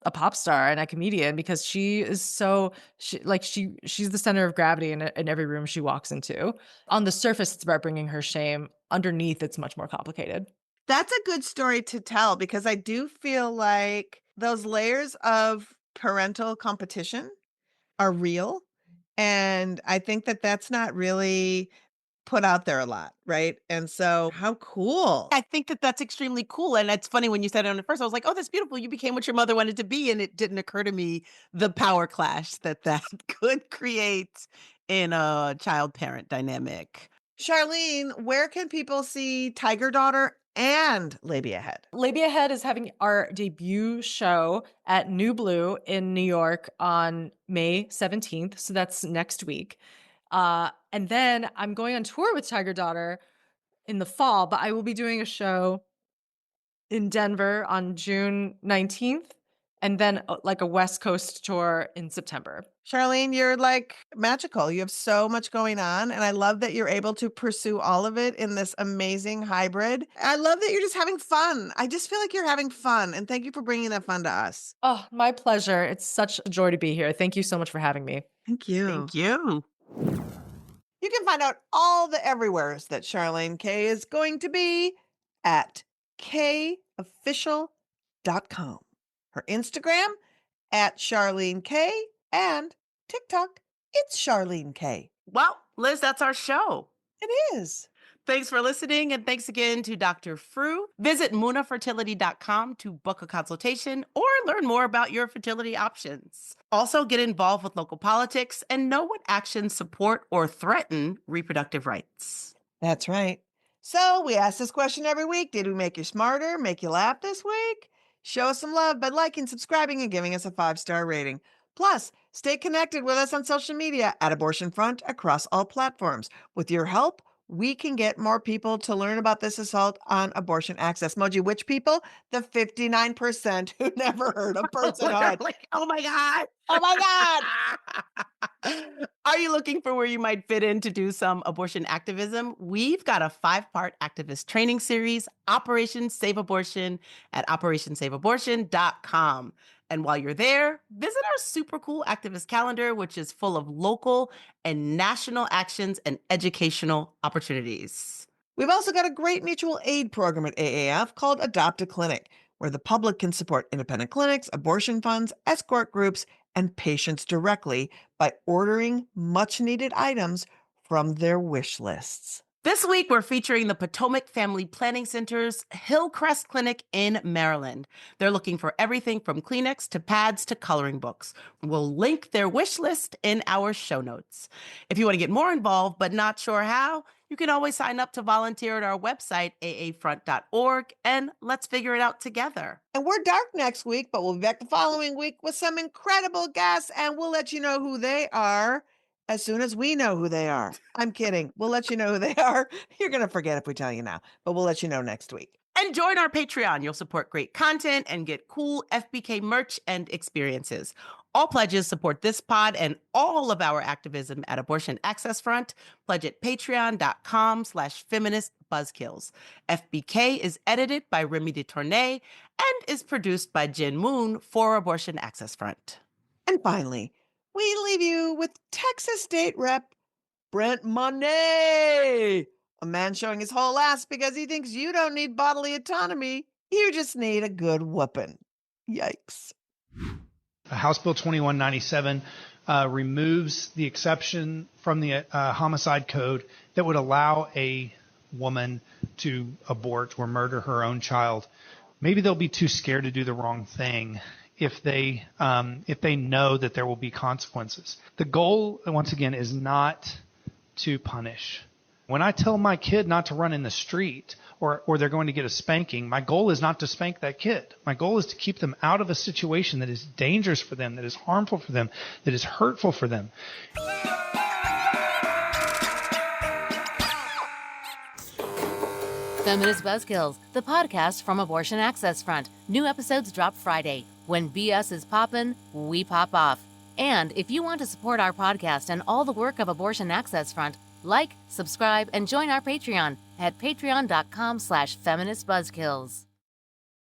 a pop star and a comedian because she is she's the center of gravity in every room she walks into. On the surface, it's about bringing her shame. Underneath, it's much more complicated. That's a good story to tell because I do feel like those layers of parental competition are real. And I think that that's not really put out there a lot, right? And so how cool. I think that that's extremely cool. And it's funny when you said it on the first, I was like, oh, that's beautiful. You became what your mother wanted to be. And it didn't occur to me the power clash that could create in a child parent dynamic. Charlene, where can people see Tiger Daughter and Labia Head? Labia Head is having our debut show at New Blue in New York on May 17th. So that's next week. And then I'm going on tour with Tiger Daughter in the fall, but I will be doing a show in Denver on June 19th and then like a West Coast tour in September. Charlene, you're like magical. You have so much going on. And I love that you're able to pursue all of it in this amazing hybrid. I love that you're just having fun. I just feel like you're having fun. And thank you for bringing that fun to us. Oh, my pleasure. It's such a joy to be here. Thank you so much for having me. Thank you. Thank you. You can find out all the everywheres that Charlene Kaye is going to be at kayofficial.com. Her Instagram at Charlene Kaye and TikTok, it's Charlene Kaye. Well, Liz, that's our show. It is. Thanks for listening, and thanks again to Dr. Frew. Visit munafertility.com to book a consultation or learn more about your fertility options. Also, get involved with local politics and know what actions support or threaten reproductive rights. That's right. So we ask this question every week. Did we make you smarter, make you laugh this week? Show us some love by liking, subscribing, and giving us a 5-star rating. Plus, stay connected with us on social media at Abortion Front across all platforms. With your help, we can get more people to learn about this assault on abortion access. Moji, which people? The 59% who never heard of personhood. Like, oh my God. Oh my God. Are you looking for where you might fit in to do some abortion activism? We've got a 5-part activist training series, Operation Save Abortion, at operationsaveabortion.com. And while you're there, visit our super cool activist calendar, which is full of local and national actions and educational opportunities. We've also got a great mutual aid program at AAF called Adopt a Clinic, where the public can support independent clinics, abortion funds, escort groups, and patients directly by ordering much-needed items from their wish lists. This week, we're featuring the Potomac Family Planning Center's Hillcrest Clinic in Maryland. They're looking for everything from Kleenex to pads to coloring books. We'll link their wish list in our show notes. If you want to get more involved but not sure how, you can always sign up to volunteer at our website, aafront.org, and let's figure it out together. And we're dark next week, but we'll be back the following week with some incredible guests, and we'll let you know who they are as soon as we know who they are. I'm kidding. We'll let you know who they are. You're going to forget if we tell you now, but we'll let you know next week. And join our Patreon. You'll support great content and get cool FBK merch and experiences. All pledges support this pod and all of our activism at Abortion Access Front. Pledge at patreon.com/feminist buzzkills. FBK is edited by Remy DeTournay and is produced by Jen Moon for Abortion Access Front. And finally, we leave you with Texas State Rep Brent Monet, a man showing his whole ass because he thinks you don't need bodily autonomy. You just need a good whooping. Yikes. House Bill 2197 removes the exception from the homicide code that would allow a woman to abort or murder her own child. Maybe they'll be too scared to do the wrong thing if they know that there will be consequences. The goal, once again, is not to punish. When I tell my kid not to run in the street or they're going to get a spanking, my goal is not to spank that kid. My goal is to keep them out of a situation that is dangerous for them, that is harmful for them, that is hurtful for them. Feminist Buzzkills, the podcast from Abortion Access Front. New episodes drop Friday. When BS is poppin', we pop off. And if you want to support our podcast and all the work of Abortion Access Front, like, subscribe, and join our Patreon at patreon.com/feministbuzzkills.